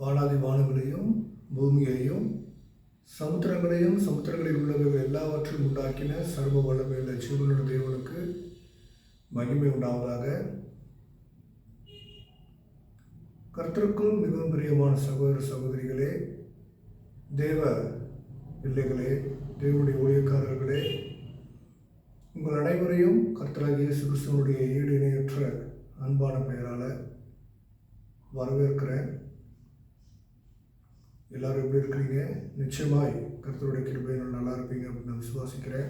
வானாதி வானங்களையும் பூமியையும் சமுத்திரங்களையும் சமுத்திரங்களில் உள்ளவர்கள் எல்லாவற்றையும் உண்டாக்கின சர்வ வல்லமையுள்ள ஜீவனுள்ள தேவனுக்கு மகிமை உண்டாவதாக. கர்த்தருக்கும் மிகவும் பிரியமான சகோதர சகோதரிகளே, தேவ பிள்ளைகளே, தேவனுடைய ஊழியக்காரர்களே, உங்கள் அனைவரையும் கர்த்தராகிய இயேசு கிறிஸ்துவனுடைய ஈடு இணையற்ற அன்பான பெயரால் வரவேற்கிறேன். எல்லாரும் எப்படி இருக்கிறீங்க? நிச்சயமாய் கர்த்தருடைய கிருபையினால் நல்லா இருப்பீங்க அப்படின்னு நான் விசுவாசிக்கிறேன்.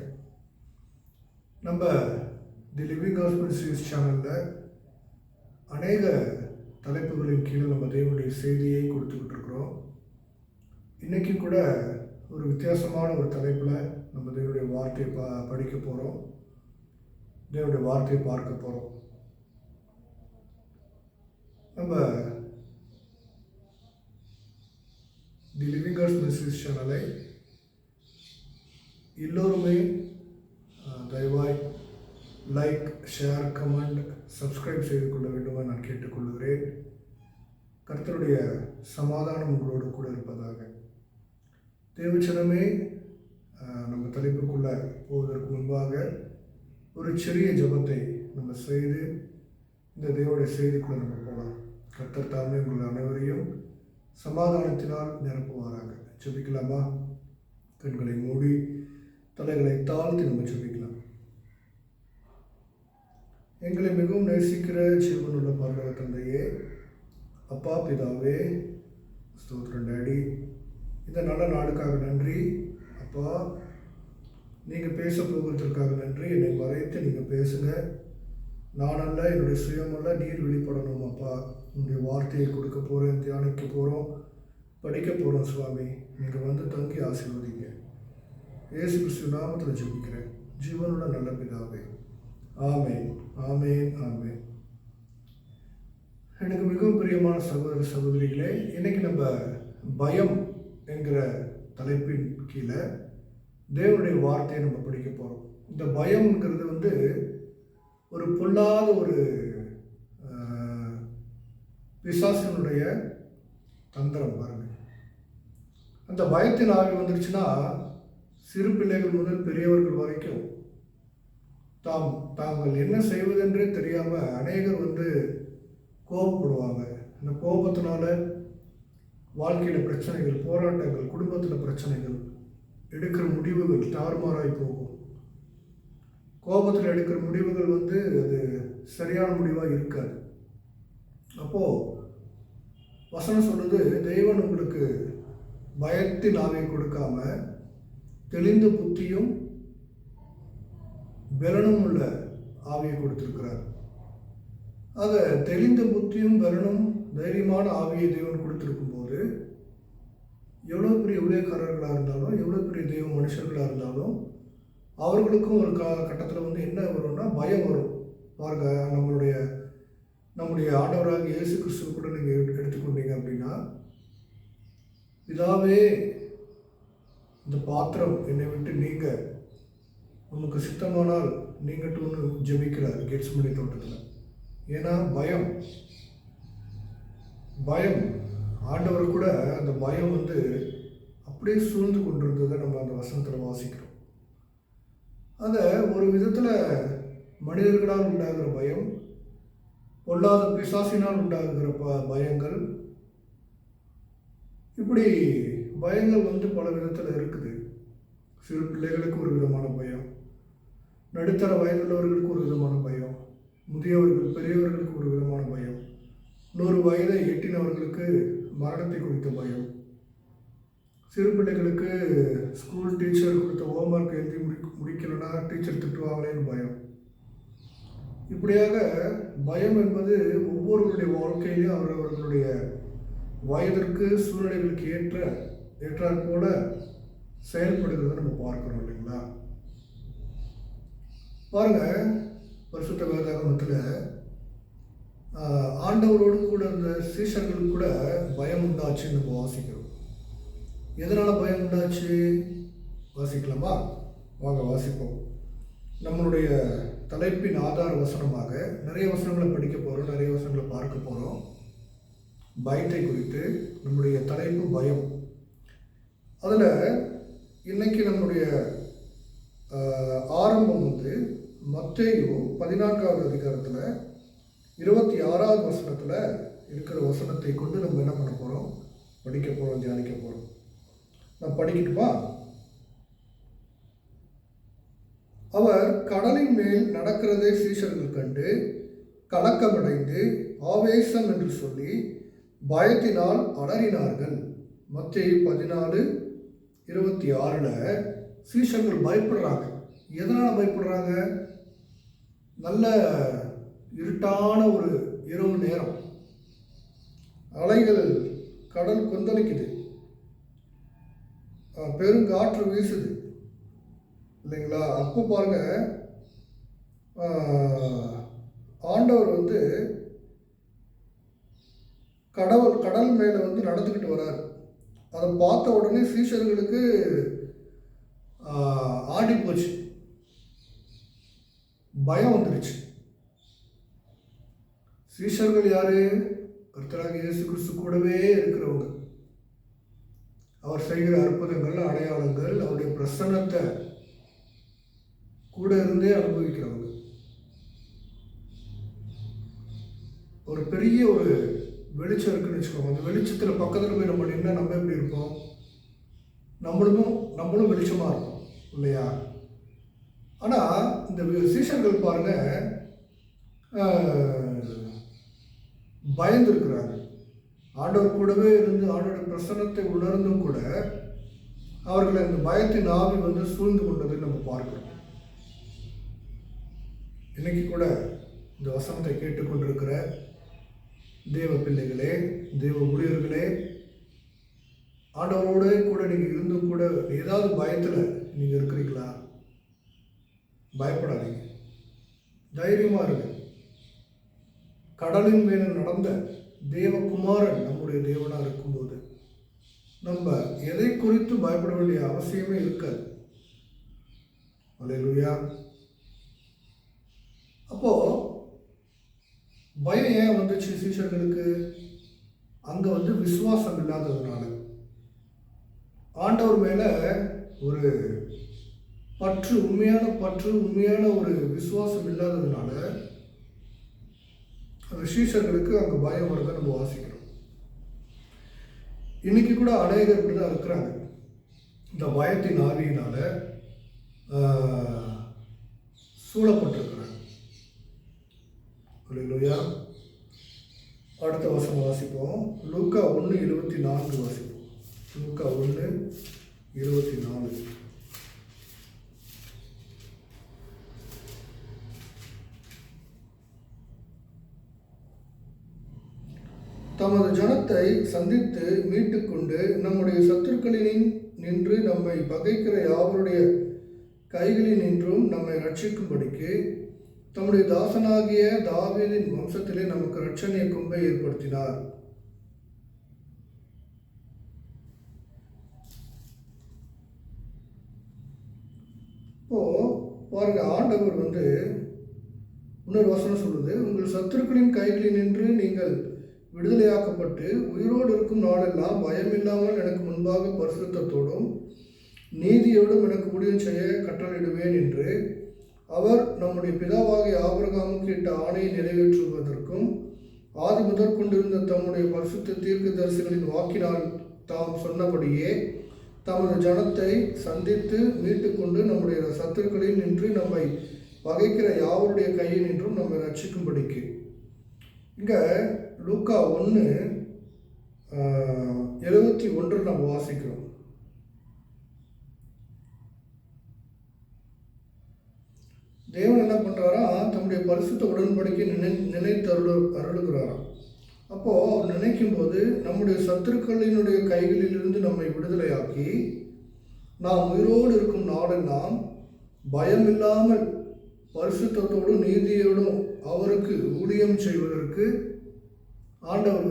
நம்ம தி லிவிங் காஸ்பல் சீரிஸ் சேனலில் அநேக தலைப்புகளின் கீழே நம்ம தேவனுடைய செய்தியை கொடுத்துக்கிட்டு இருக்கிறோம். இன்றைக்கி கூட ஒரு வித்தியாசமான ஒரு தலைப்பில் நம்ம தேவனுடைய வார்த்தையை படிக்க போகிறோம், தேவனுடைய வார்த்தையை பார்க்க போகிறோம். நம்ம தி லிவிங் காட்ஸ் மெசேஜ் சேனலை எல்லோருமே தயவாய் லைக், ஷேர், கமெண்ட், சப்ஸ்கிரைப் செய்து கொள்ள வேண்டுமா நான் கேட்டுக்கொள்கிறேன். கர்த்தருடைய சமாதானம் உங்களோடு கூட இருப்பதாக. தேவச்சனமே, நம்ம தலைப்புக்குள்ளே போவதற்கு முன்பாக ஒரு சிறிய ஜெபத்தை நம்ம செய்து இந்த தேவனுடைய செய்திக்குள்ளே நம்ம போகலாம். கர்த்தர் தாமே உங்கள் அனைவரையும் சமாதானத்தினால் நிரப்புவாராக. ஜெபிக்கலாமா? கண்களை மூடி தலைகளை தாழ்த்தி நம்ம ஜெபிக்கலாம். எங்களை மிகவும் நேசிக்கிற ஜீவனுள்ள பரலோக தந்தையே, அப்பா பிதாவே, ஸ்தோத்திரம் டாடி, இந்த நல்ல நாளுக்காக நன்றி. அப்பா, நீங்கள் பேச போகிறதுக்காக நன்றி. என்னை மறைத்து நீங்கள் பேசுங்க. நான் அல்ல, என்னுடைய சுயமல்ல, நீர் வெளிப்படணும். அப்பா, உங்களுடைய வார்த்தையை கொடுக்க போகிறேன், தியானிக்க போகிறோம், படிக்க போகிறோம். சுவாமி, நீங்கள் வந்து தங்கி ஆசீர்வதிங்க. இயேசு கிறிஸ்து நாமத்தில் ஜெபிக்கிறேன், ஜீவனுள்ள நல்ல பிதாவே. ஆமேன், ஆமேன், ஆமேன். எனக்கு மிகவும் பிரியமான சகோதர சகோதரிகளே, இன்னைக்கு நம்ம பயம் என்கிற தலைப்பின் கீழே தேவனுடைய வார்த்தையை நம்ம படிக்க போகிறோம். இந்த பயம்ங்கிறது ஒரு பொல்லாத ஒரு பிசாசினுடைய தந்திரம். பாருங்க, அந்த பயத்தின் ஆவி வந்துருச்சுன்னா சிறு பிள்ளைகள் முதல் பெரியவர்கள் வரைக்கும் தாங்கள் என்ன செய்வதென்றே தெரியாமல் அநேகர் கோபப்படுவாங்க. இந்த கோபத்தினால வாழ்க்கையில் பிரச்சனைகள், போராட்டங்கள், குடும்பத்தில் பிரச்சனைகள், எடுக்கிற முடிவுகள் தாறுமாறாய் போகும். கோபத்தில் எடுக்கிற முடிவுகள் அது சரியான முடிவாக இருக்காது. அப்போது வசனம் சொல்லுது, தெய்வன் உங்களுக்கு பயத்தின் ஆவியை கொடுக்காம தெளிந்த புத்தியும் பலனும் உள்ள ஆவியை கொடுத்திருக்கிறார். ஆக தெளிந்த புத்தியும் பலனும் தைரியமான ஆவியை தேவன் கொடுத்திருக்கும் போது எவ்வளோ பெரிய ஊழியக்காரர்களாக இருந்தாலும், எவ்வளோ பெரிய தெய்வ மனுஷர்களாக இருந்தாலும் அவர்களுக்கும் ஒரு கட்டத்தில் என்ன வரும்னா பயம் வரும். பாருங்க, நம்முடைய ஆண்டவராக இயேசு கிறிஸ்துவ கூட நீங்கள் எடுத்துக்கொண்டீங்க அப்படின்னா, பிதாவே, இந்த பாத்திரம் என்னை விட்டு நீங்க, உனக்கு சித்தமானால் நீங்கட்டும்னு ஜெபிக்கிறார் கெத்செமனே தோட்டத்தில். ஏன்னா பயம் ஆண்டவர் கூட அந்த பயம் அப்படியே சூழ்ந்து கொண்டிருந்ததை நம்ம அந்த வசனத்தில் வாசிக்கிறோம். அதை ஒரு விதத்தில் மனிதர்களால் உண்டாகிற பயம், பொல்லாத பிசாசினால் உண்டாகிற பயங்கள், இப்படி பயங்கள் பல விதத்தில் இருக்குது. சிறு பிள்ளைகளுக்கு ஒரு விதமான பயம், நடுத்தர வயதுள்ளவர்களுக்கு ஒரு விதமான பயம், முதியவர்கள் பெரியவர்களுக்கு ஒரு விதமான பயம், 100 வயதை எட்டினவர்களுக்கு மரணத்தை குறித்த பயம், சிறு பிள்ளைகளுக்கு ஸ்கூல் டீச்சர் கொடுத்த ஹோம்ஒர்க் எழுதி முடிக்கலைன்னா டீச்சர் திட்டுவாங்களேன்னு பயம். இப்படியாக பயம் என்பது ஒவ்வொருவருடைய வாழ்க்கையிலையும் அவர்களுடைய வயதிற்கு சூழ்நிலைகளுக்கு ஏற்றாற் போல செயல்படுகிறத நம்ம பார்க்கிறோம் இல்லைங்களா? பாருங்க, பரிசுத்த வேதாகமத்தில் ஆண்டவரோடு கூட இருந்த சீஷர்களுக்கு கூட பயம் உண்டாச்சுன்னு நம்ம வாசிக்கிறோம். எதனால் பயம் உண்டாச்சு வாசிக்கலாமா? வாங்க வாசிப்போம். நம்மளுடைய தலைப்பின் ஆதார வசனமாக நிறைய வசனங்களை படிக்க போகிறோம், நிறைய வசனங்களை பார்க்க போகிறோம். பயத்தை குறித்து. நம்முடைய தலைப்பு பயம். அதில் இன்னைக்கு நம்முடைய ஆரம்பம் மத்தேயு 14வது அதிகாரத்தில் 26வது வசனத்தில் இருக்கிற வசனத்தை கொண்டு நம்ம என்ன பண்ண போகிறோம்? படிக்க போகிறோம், தியானிக்க போகிறோம். நான் படிக்கட்டுமா? அவர் கடலின் மேல் நடக்கிறதை சீஷர்கள் கண்டு கலக்கமடைந்து ஆவேசம் என்று சொல்லி பயத்தினால் அலறினார்கள். மத்தேயு 14:26 சீஷர்கள் பயப்படுறாங்க. எதனால் பயப்படுறாங்க? நல்ல இருட்டான ஒரு இரவு நேரம், அலைகள், கடல் கொந்தளிக்குது, பெருங்காற்று வீசுது இல்லைங்களா? அப்போ பாருங்க, ஆண்டவர் கடல் மேலே நடந்துக்கிட்டு வர்றார். அதை பார்த்த உடனே சீஷர்களுக்கு ஆடி போச்சு, பயம் வந்துருச்சு. சீஷர்கள் யாரு? கர்த்தராகிய இயேசு கிறிஸ்து கூடவே இருக்கிறவங்க. அவர் செய்கிற அற்புதங்கள், அடையாளங்கள், அவருடைய பிரசன்னத்தை கூட இருந்தே அனுபவிக்கிறவங்க. ஒரு பெரிய ஒரு வெளிச்சம் இருக்குன்னு வச்சுக்கோங்க. அந்த வெளிச்சத்தில் பக்கத்தில் போய் நம்ம நின்னா நம்ம எப்படி இருப்போம்? நம்மளும் வெளிச்சமாக இருப்போம் இல்லையா? ஆனால் இந்த சீஷர்கள் பாருங்க, பயந்து இருக்கிறாங்க. ஆண்டவர் கூடவே இருந்து ஆண்டோட பிரசன்னத்தை உணர்ந்தும் கூட அவர்களை இந்த பயத்தின் ஆவி சூழ்ந்து கொண்டதை நம்ம பார்க்கிறோம். இன்னைக்கு கூட இந்த வசனத்தை கேட்டுக்கொண்டிருக்கிற தேவ பிள்ளைகளே, தேவ ஊழியர்களே, ஆண்டவரோட கூட நீங்கள் இருந்தும் கூட ஏதாவது பயத்தில் நீங்கள் இருக்கிறீங்களா? பயப்படாதீங்க, தைரியமாக இருங்க. கடலின் மேலே நடந்த தேவகுமாரன் நம்முடைய தேவனாக இருக்கும்போது நம்ம எதை குறித்து பயப்பட வேண்டிய அவசியமே இருக்காது. அல்லேலூயா. அப்போ பயம் ஏன் வந்துச்சு சீஷர்களுக்கு? அங்கே விசுவாசம் இல்லாததுனால, ஆண்டவர் மேலே ஒரு உண்மையான ஒரு விசுவாசம் இல்லாததுனால அந்த சீஷர்களுக்கு அங்கே பயம் வருத நம்ம வாசிக்கிறோம். இன்னைக்கு கூட அநேகர் இப்படி தான் இருக்கிறாங்க. இந்த பயத்தின் ஆவியினால சூழப்பட்டிருக்கிறாங்க. அல்லேலூயா. அடுத்த வசனம் வாசிப்போம். லூக்கா 1:24 வாசிப்போம். லூக்கா 1:24. தமது ஜனத்தை சந்தித்து மீட்டுக்கொண்டு நம்முடைய சத்துருக்களின் நின்று நம்மை பகைக்கிற யாவருடைய கைகளில் நின்றும் நம்மை ரட்சிக்கும்படிக்கு தம்முடைய தாசனாகிய தாவீதின் வம்சத்திலே நமக்கு இரட்சணிய கொம்பை ஏற்படுத்தினார். இப்போ பாருங்க, ஆண்டவர் இன்னொரு வசனம் சொல்லுது, உங்கள் சத்துருக்களின் கைகளில் நின்று நீங்கள் விடுதலையாக்கப்பட்டு உயிரோடு இருக்கும் நாளெல்லாம் பயமில்லாமல் எனக்கு முன்பாக பரிசுத்தத்தோடும் நீதியோடும் எனக்கு ஊழியம் செய்ய கட்டளையிடுவேன் என்று அவர் நம்முடைய பிதாவாகிய ஆபிரகாமுக்கு இட்ட ஆணையை நிறைவேற்றுவதற்கும் ஆதி முதற் கொண்டிருந்த தம்முடைய பரிசுத்த தீர்க்கதரிசிகளின் வாக்கினால் தாம் சொன்னபடியே தமது ஜனத்தை சந்தித்து மீட்டுக்கொண்டு நம்முடைய சத்துருக்களில் நின்று நம்மை பகைக்கிற யாவருடைய கையில் நின்றும் நம்மை ரட்சிக்கும்படிக்கு. இங்கே லூக்கா 1:71 நம்ம வாசிக்கிறோம். தேவன் என்ன பண்ணுறாரா? தம்முடைய பரிசுத்த உடன்படிக்கை நினைத்து அருளுகிறாராம். அப்போது அவர் நினைக்கும் போது நம்முடைய சத்துருக்களினுடைய கைகளிலிருந்து நம்மை விடுதலையாக்கி நாம் உயிரோடு இருக்கும் நாளெல்லாம் பயமில்லாமல் பரிசுத்தத்தோடும் நீதியோடும் அவருக்கு ஊழியம் செய்வதற்கு ஆண்டவர்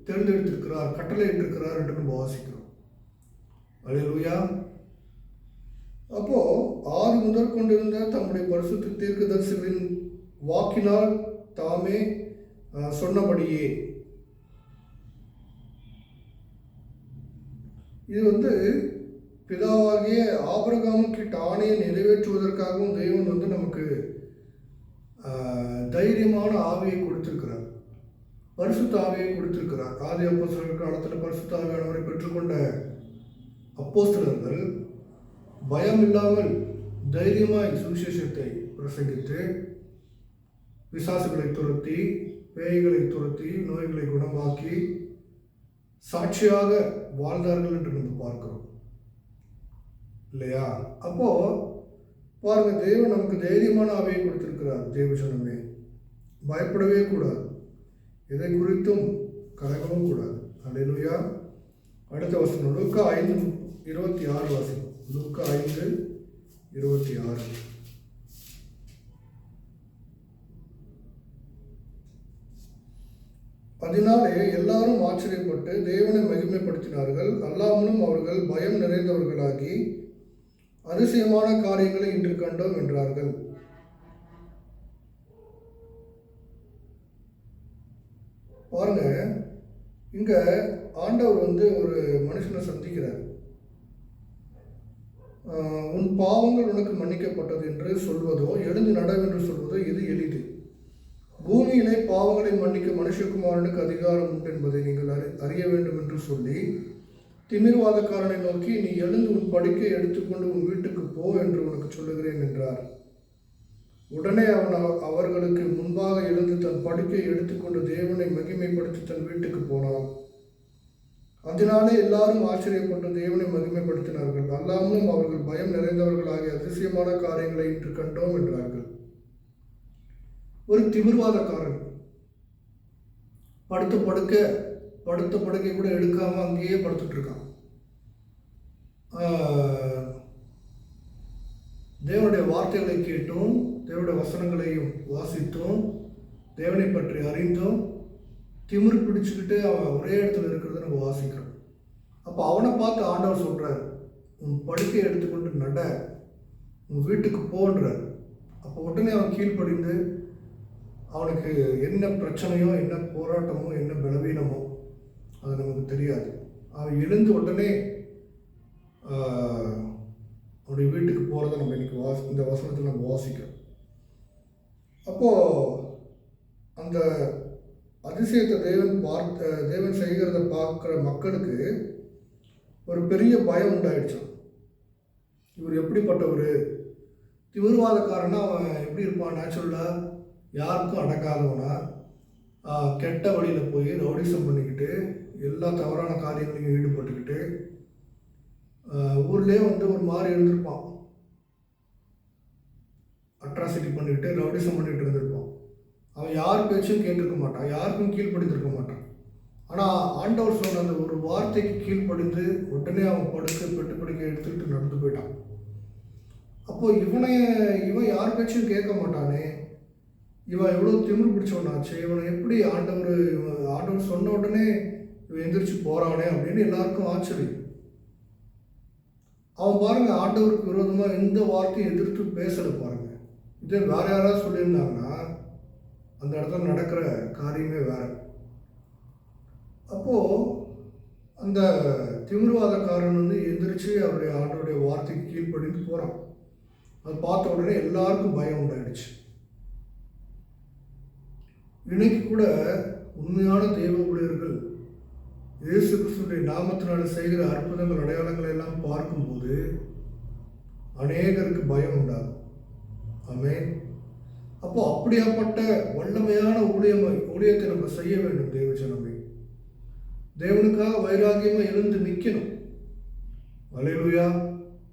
தேர்ந்தெடுத்திருக்கிறார், கட்டளையிட்டிருக்கிறார் என்று நம்ம வாசிக்கிறோம். அல்லேலூயா. அப்போ ஆதி முதற் கொண்டிருந்த தம்முடைய பரிசுத்த தீர்க்கதரிசிகளின் வாக்கினால் தாமே சொன்னபடியே இது பிதாவாகிய ஆபிரகாமுக்கிட்ட ஆணையை நிறைவேற்றுவதற்காகவும் தேவன் நமக்கு தைரியமான ஆவியை கொடுத்திருக்கிறார், பரிசுத்த ஆவியை கொடுத்திருக்கிறார். ஆதி அப்போஸ்தலர் காலத்தில் பரிசுத்த ஆவியானவரை பெற்றுக்கொண்ட அப்போஸ்தலர்கள் பயம் இல்லாமல் தைரியமாய் சுவிசேஷத்தை பிரசங்கித்து பிசாசுகளை துரத்தி, பேய்களை துரத்தி, நோய்களை குணமாக்கி சாட்சியாக வாழ்ந்தார்கள் என்று நம்ம பார்க்கிறோம் இல்லையா? அப்போ பாருங்க, தேவன் நமக்கு தைரியமான ஆவியை கொடுத்திருக்கிறார். தேவஜனமே, பயப்படவே கூடாது, எதை குறித்தும் கலங்கவும் கூடாது. அல்லேலூயா. அடுத்த வசனம் லூக்கா 5:26 வாசிக்கும். லூக்கா 5:26. அதனாலே எல்லாரும் ஆச்சரியப்பட்டு தேவனை மகிமைப்படுத்தினார்கள். அல்லாமலும் அவர்கள் பயம் நிறைந்தவர்களாகி அதிசயமான காரியங்களை இன்று கண்டோம் என்றார்கள். பாருங்க, இங்க ஆண்டவர் ஒரு மனுஷனை சந்திக்கிறார். உன் பாவங்கள் உனக்கு மன்னிக்கப்பட்டது என்று சொல்வதோ, எழுந்து நடவென்று சொல்வதோ இது எளிது. பூமியிலே பாவங்களை மன்னிக்க மனுஷகுமாரனுக்கு அதிகாரம் உண்டு என்பதை நீங்கள் அறிய வேண்டும் என்று சொல்லி திமிர்வாதக்காரனை நோக்கி, நீ எழுந்து உன் படுக்கையை எடுத்துக்கொண்டு உன் வீட்டுக்கு போ என்று உனக்கு சொல்லுகிறேன் என்றார். உடனே அவன் அவர்களுக்கு முன்பாக எழுந்து தன் படுக்கையை எடுத்துக்கொண்டு தேவனை மகிமைப்படுத்தி தன் வீட்டுக்கு போனான். அதனாலே எல்லாரும் ஆச்சரியப்பட்டு தேவனை மகிமைப்படுத்தினார்கள். அல்லாமலும் அவர்கள் பயம் நிறைந்தவர்களாகிய அதிசயமான காரியங்களை இன்று கண்டோம் என்றார்கள். ஒரு திமிர்வாதக்காரன் படுத்த படுக்கை கூட எடுக்காம அங்கேயே படுத்துட்டு இருக்கான். தேவனுடைய வார்த்தைகளை கேட்டும், தேவனுடைய வசனங்களையும் வாசித்தும், தேவனை பற்றி அறிந்தும் திமிர் பிடிச்சுக்கிட்டு அவன் ஒரே இடத்துல இருக்கிறத நம்ம வாசிக்கிறோம். அப்போ அவனை பார்த்து ஆண்டவர் சொல்றார், உன் படுக்கையை எடுத்துக்கொண்டு நட, உன் வீட்டுக்கு போன்றார். அப்போ உடனே அவன் கீழ்ப்படிந்து, அவனுக்கு என்ன பிரச்சனையோ, என்ன போராட்டமோ, என்ன பலவீனமோ அது நமக்கு தெரியாது, அவன் எழுந்து உடனே அவனுடைய வீட்டுக்கு போகிறத நம்ம இன்னைக்கு இந்த வசனத்தில் நம்ம வாசிக்கிறோம். அப்போது அந்த அதிசயத்தை தேவன் செய்கிறத பார்க்குற மக்களுக்கு ஒரு பெரிய பயம் உண்டாயிடுச்சான். இவர் எப்படிப்பட்டவர்? திமிர்வாதக்காரனா அவன் எப்படி இருப்பான்? நேச்சுரலாக யாருக்கும் அடக்காதவனா, கெட்ட வழியில் போய் ரவுடிசம் பண்ணிக்கிட்டு எல்லா தவறான காரியங்களையும் ஈடுபட்டுக்கிட்டு ஊர்லேயே ஒரு மாதிரி இருந்திருப்பான். அட்ராசிட்டி பண்ணிக்கிட்டு ரவுடிசம் பண்ணிகிட்டு இருந்திருப்பான். அவன் யார் பேச்சும் கேட்டிருக்க மாட்டான், யாருக்கும் கீழ்ப்படிந்திருக்க மாட்டான். ஆனால் ஆண்டவர் சொன்ன அந்த ஒரு வார்த்தைக்கு கீழ்ப்படிந்து உடனே அவன் பெட்டுப்படுக்கை எடுத்துக்கிட்டு நடந்து போயிட்டான். அப்போது இவன் யார் பேச்சும் கேட்க மாட்டானே, இவன் எவ்வளோ திமிர் பிடிச்சவனாச்சு, இவனை எப்படி ஆண்டவர் சொன்ன உடனே இவன் எந்திரிச்சு போகிறானே அப்படின்னு எல்லாருக்கும் ஆச்சரியம். அவன் பாருங்க, ஆண்டவருக்கு விரோதமாக எந்த வார்த்தையும் எதிர்த்து பேசலை பாருங்க. இதே வேற யாராவது சொல்லியிருந்தாங்கன்னா அந்த இடத்துல நடக்கிற காரியமே வேற. அப்போது அந்த திமிர்வாதக்காரன் எந்திரிச்சு அவருடைய ஆண்டவருடைய வார்த்தைக்கு கீழ்ப்படிந்து போகிறான். அதை பார்த்த உடனே எல்லாருக்கும் பயம் உண்டாயிடுச்சு. இன்னைக்கு கூட உண்மையான தெய்வ ஊழியர்கள் இயேசு கிறிஸ்துவின் நாமத்தினால செய்கிற அற்புதங்கள், அடையாளங்களை எல்லாம் பார்க்கும்போது அநேகருக்கு பயம் உண்டாகும். ஆமென். அப்போ அப்படியாப்பட்ட வல்லமையான ஊழியத்தை நம்ம செய்ய வேண்டும். தேவஜனமே, தேவனுக்காக வைராகியமா எழுந்து நிற்கணும். அல்லேலூயா.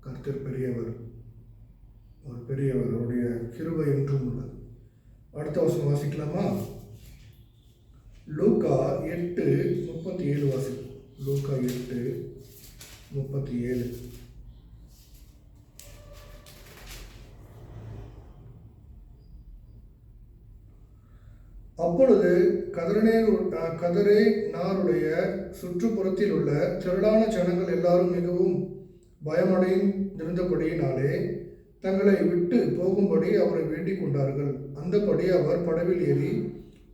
கர்த்தர் பெரியவர், ஒரு பெரியவர், அவருடைய கிருபை என்றும் உள்ளது. அடுத்த வசனம் வாசிக்கலாமா? லூக்கா 8:37 வாசிக்கும். லூக்கா 8:37. அப்பொழுது கதரே நாருடைய சுற்றுப்புறத்தில் உள்ள திரளான ஜனங்கள் எல்லாரும் மிகவும் பயமடைந்திருந்தபடியினாலே தங்களை விட்டு போகும்படி அவரை வேண்டிக் கொண்டார்கள். அந்தபடி அவர் படவில் ஏறி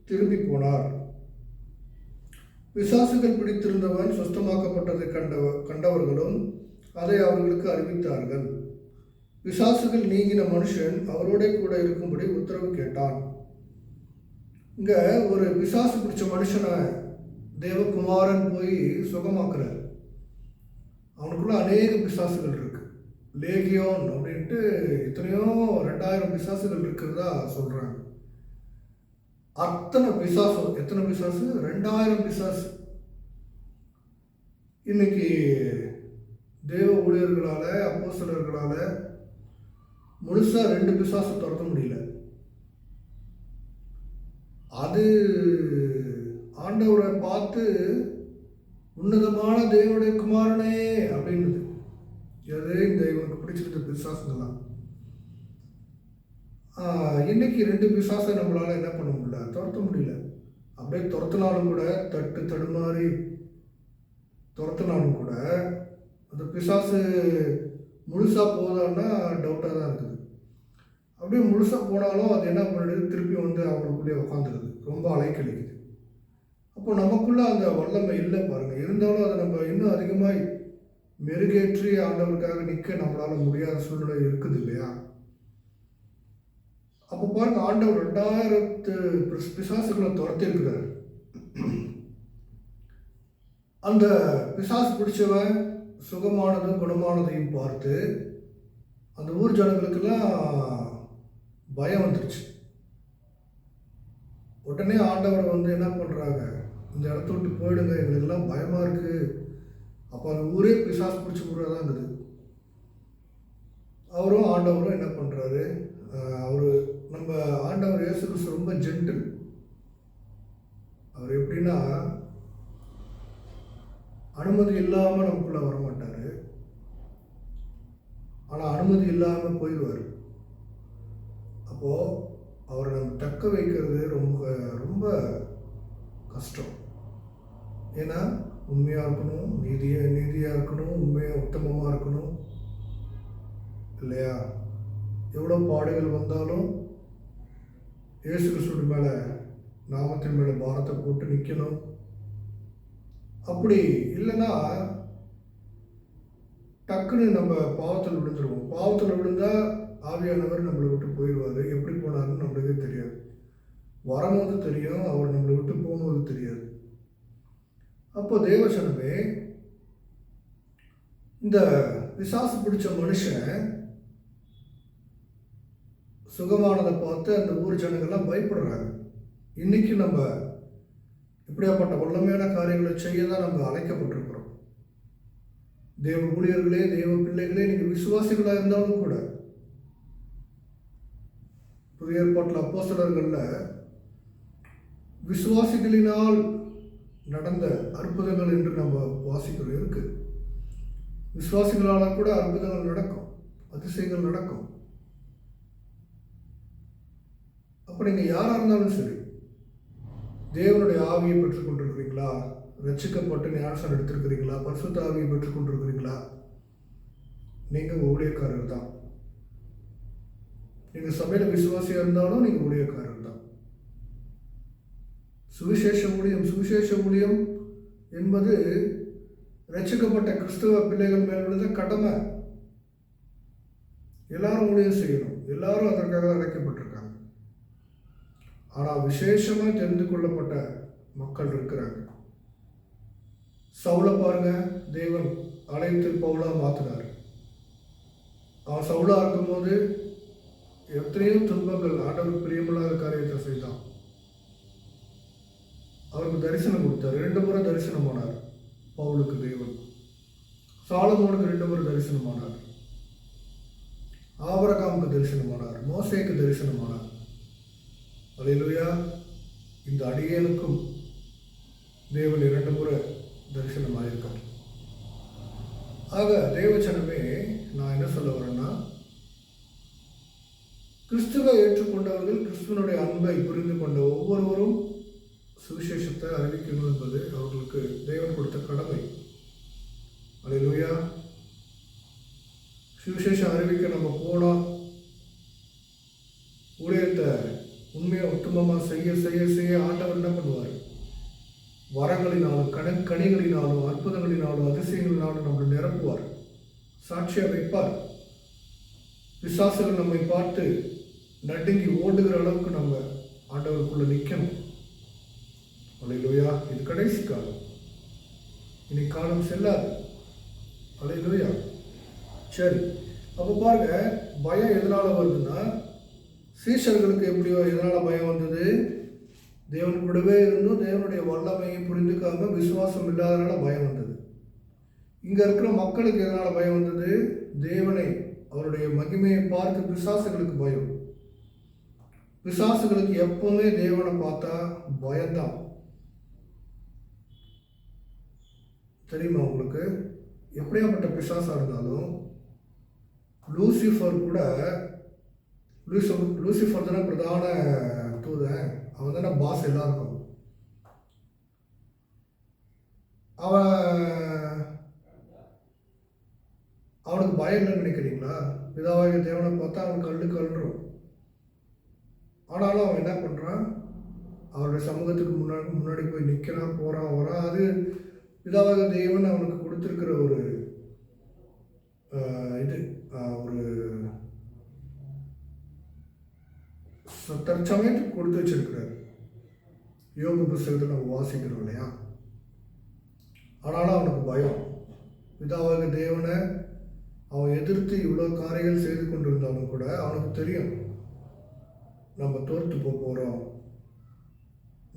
திரும்பி போனார். பிசாசுகள் பிடித்திருந்தவன் சுத்தமாக்கப்பட்டதை கண்டவர்களும் அதை அவர்களுக்கு அறிவித்தார்கள். பிசாசுகள் நீங்கின மனுஷன் அவரோட கூட இருக்கும்படி உத்தரவு கேட்டான். இங்க ஒரு பிசாசு பிடிச்ச மனுஷனை தேவகுமாரன் போய் சுகமாக்குறார். அவனுக்குள்ள அநேக பிசாசுகள் இருக்கு. லேகியோன் அப்படின்ட்டு எத்தனையோ 2000 பிசாசுகள் இருக்கிறதா சொல்றாங்க. அத்தனை பிசாசு, எத்தனை பிசாசு? 2000 பிசாசு. இன்னைக்கு தேவ ஊழியர்களால, அப்போஸ்தலர்களால முழுசா 2 பிசாசை துரத்த முடியல. அது ஆண்டவரை பார்த்து உன்னதமான தேவனுடைய குமாரனே அப்படின்னுது. அது இந்த இவனுக்கு பிடிச்சிருந்த பிசாசுங்களாம். இன்னைக்கு 2 பிசாசை நம்மளால என்ன பண்ண முடியல, துரத்த முடியல. அப்படியே துரத்தினாலும் கூட, தட்டு தடுமாறி துரத்தினாலும் கூட அந்த பிசாசு முழுசா போதான்னா டவுட்டாக தான் இருக்குது. அப்படியே முழுசாக போனாலும் அது என்ன பண்ணுறது, திருப்பி வந்து அவங்களுக்குள்ளேயே உட்காந்துருது, ரொம்ப அலைக்கழிக்குது. அப்போ நமக்குள்ள அந்த வல்லமை இல்லை பாருங்கள். இருந்தாலும் அதை நம்ம இன்னும் அதிகமாக மெருகேற்றி ஆண்டவருக்காக நிற்க நம்மளால் முடியாத சூழ்நிலை இருக்குது இல்லையா? அப்போ பாருங்க, ஆண்டவர் 2000 பிசாசுகளை துரத்தி இருக்கிறார். அந்த பிசாசு பிடிச்சவன் சுகமானதும் குணமானதையும் பார்த்து அந்த ஊர் ஜனங்களுக்கெல்லாம் பயம் வந்துருச்சு. உடனே ஆண்டவர் வந்து என்ன பண்ணுறாங்க, இந்த இடத்த விட்டு போயிடுங்க, எங்களுக்கெல்லாம் பயமாக இருக்குது. அப்போ அந்த ஊரே பிசாசு பிடிச்சி ஊராக தான் இருக்குது. ஆண்டவரும் என்ன பண்ணுறாரு, அவர் நம்ம ஆண்டவர் இயேசு கிறிஸ்து ரொம்ப ஜென்டில். அவர் எப்படின்னா அனுமதி இல்லாமல் நமக்குள்ளே வரமாட்டார், ஆனால் அனுமதி இல்லாமல் போயிடுவார். அப்போது அவரை நம்ம தக்க வைக்கிறது ரொம்ப ரொம்ப கஷ்டம். ஏன்னா உண்மையாக இருக்கணும், நீதியாக இருக்கணும், உண்மையாக உத்தமமாக இருக்கணும் இல்லையா? எவ்வளோ பாடுகள் வந்தாலும் இயேசு கிறிஸ்துவின் மேலே, நாமத்தின் மேலே பாரத்தை போட்டு நிற்கணும். அப்படி இல்லைன்னா டக்குன்னு நம்ம பாவத்தில் விழுந்துருவோம். பாவத்தில் விழுந்தால் ஆவியானவர் நம்மளை விட்டு போயிடுவார். எப்படி போனாருன்னு நம்மளுக்கே தெரியாது. வரும்போது தெரியும், அவர் நம்மளை விட்டு போகும்போது தெரியாது. அப்போ தேவசனமே, இந்த பிசாசு பிடிச்ச மனுஷன் சுகமானதை பார்த்து அந்த ஊர் ஜனங்கள்லாம் பயப்படுறாங்க. இன்னைக்கு நம்ம இப்படியாப்பட்ட வல்லமையான காரியங்களை செய்ய தான் நம்ம அழைக்கப்பட்டிருக்கிறோம். தேவ ஊழியர்களே, தேவ பிள்ளைகளே, நீங்கள் விசுவாசிகளாக இருந்தாலும் கூட, புதிய ஏற்பாட்டில் அப்போஸ்தலர்களில் விசுவாசிகளினால் நடந்த அற்புதங்கள் என்று நம்ம வாசிக்கிறோம் இருக்கு. விசுவாசிகளால் கூட அற்புதங்கள் நடக்கும், அதிசயங்கள் நடக்கும். அப்போ நீங்கள் யாராக இருந்தாலும் சரி, தேவனுடைய ஆவியை பெற்றுக்கொண்டிருக்கிறீங்களா, ரட்சிக்கப்பட்டு ஞானஸ்நானம் எடுத்திருக்கிறீங்களா, பரிசுத்த ஆவியை பெற்றுக்கொண்டிருக்கிறீங்களா, நீங்கள் ஊழியக்காரர் தான். நீங்கள் சபையில் விசுவாசியாக இருந்தாலும் நீங்கள் ஊழியக்காரர் தான். சுவிசேஷ ஊழியம் என்பது ரட்சிக்கப்பட்ட கிறிஸ்தவ பிள்ளைகள் மேல் விழுந்த கடமை. எல்லாரும் ஊழியம் செய்யணும், எல்லாரும் அதற்காக அழைக்கப்பட்டிருக்காங்க. ஆனால் விசேஷமாக தெரிந்து கொள்ளப்பட்ட மக்கள் இருக்கிறாங்க. சவுலை பாருங்க, தேவன் அழைத்து பவுலா மாற்றினார். அவன் சவுலா இருக்கும்போது எத்தனையோ துன்பங்கள், ஆண்டவர் பிரியமில்லாத காரியத்தை செய்தான். அவருக்கு தரிசனம் கொடுத்தார். 2 முறை தரிசனமானார் பவுலுக்கு தேவன். சாலமோனுக்கு 2 முறை தரிசனமானார். ஆபிரகாமுக்கு தரிசனமானார். மோசேக்கு தரிசனமானார். அல்லேலூயா. இந்த அடியேனுக்கும் தேவன் 2 முறை தரிசனமாயிருக்கார். ஆக தேவச்சனமே, நான் என்ன சொல்ல வரேன்னா, கிறிஸ்துவை ஏற்றுக்கொண்டவர்கள், கிறிஸ்துவனுடைய அன்பை புரிந்து கொண்ட ஒவ்வொருவரும் சுவிசேஷத்தை அறிவிக்கணும் என்பது அவர்களுக்கு தேவன் கொடுத்த கடமை. அல்லேலூயா. சுவிசேஷம் அறிவிக்க நம்ம போனால், ஊழியத்தை உண்மையாக உத்தமமாக செய்ய செய்ய செய்ய ஆண்டவர் என்ன பண்ணுவார், வரங்களை வரங்களினாலும் கனிகளினாலும் அற்புதங்களினாலும் அதிசயங்களினாலும் நம்மளை நிரப்புவார், சாட்சியாக வைப்பார். பிசாசுகள் நம்மை பார்த்து நடுங்கி ஓடுகிற அளவுக்கு நம்ம ஆண்டவருக்குள்ள நிற்கணும். அல்லேலூயா. இது கடைசி காலம், இனி காலம் செல்லாது. அல்லேலூயா. சரி, அப்போ பாருங்க, பயம் எதனால வருதுன்னா, சீஷர்களுக்கு எப்படியோ எதனால பயம் வந்தது? தேவன் கூடவே இருந்தும் தேவனுடைய வல்லமையை புரிந்துக்காம விசுவாசம் இல்லாதனால பயம் வந்தது. இங்க இருக்கிற மக்களுக்கு எதனால பயம் வந்தது? தேவனை, அவருடைய மகிமையை பார்த்து பிசாசுகளுக்கு பயம். பிசாசுகளுக்கு எப்பவுமே தேவனை பார்த்தா பயம்தான். தெரியுமா உங்களுக்கு? எப்படியாப்பட்ட பிசாசா இருந்தாலும் லூசிஃபர் கூட, லூசிஃபர் தானே பிரதான தூதன், அவன் தானே பாஸ் எல்லாருக்கும். அவனுக்கு பயம் இல்லைன்னு நினைக்கிறீங்களா? பிதாவாகிய தேவனை பார்த்தா அவன் கல்லுரும். ஆனாலும் அவன் என்ன பண்ணுறான்? அவருடைய சமூகத்துக்கு முன்னாடி போய் நிற்கிறான், போகிறான், வரான். அது பிதாவாகிய தேவன் அவனுக்கு கொடுத்துருக்கிற ஒரு ஒரு தற்சமயத்துக்கு கொடுத்து வச்சிருக்கிறார். யோபு புஸ்தகத்தில் நம்ம வாசிக்கிறோம் இல்லையா? ஆனாலும் அவனுக்கு பயம். பிதாவாகிய தேவனை அவன் எதிர்த்து இவ்வளோ காரியங்கள் செய்து கொண்டிருந்தாலும் கூட அவனுக்கு தெரியும், நம்ம தோற்று போகிறோம்.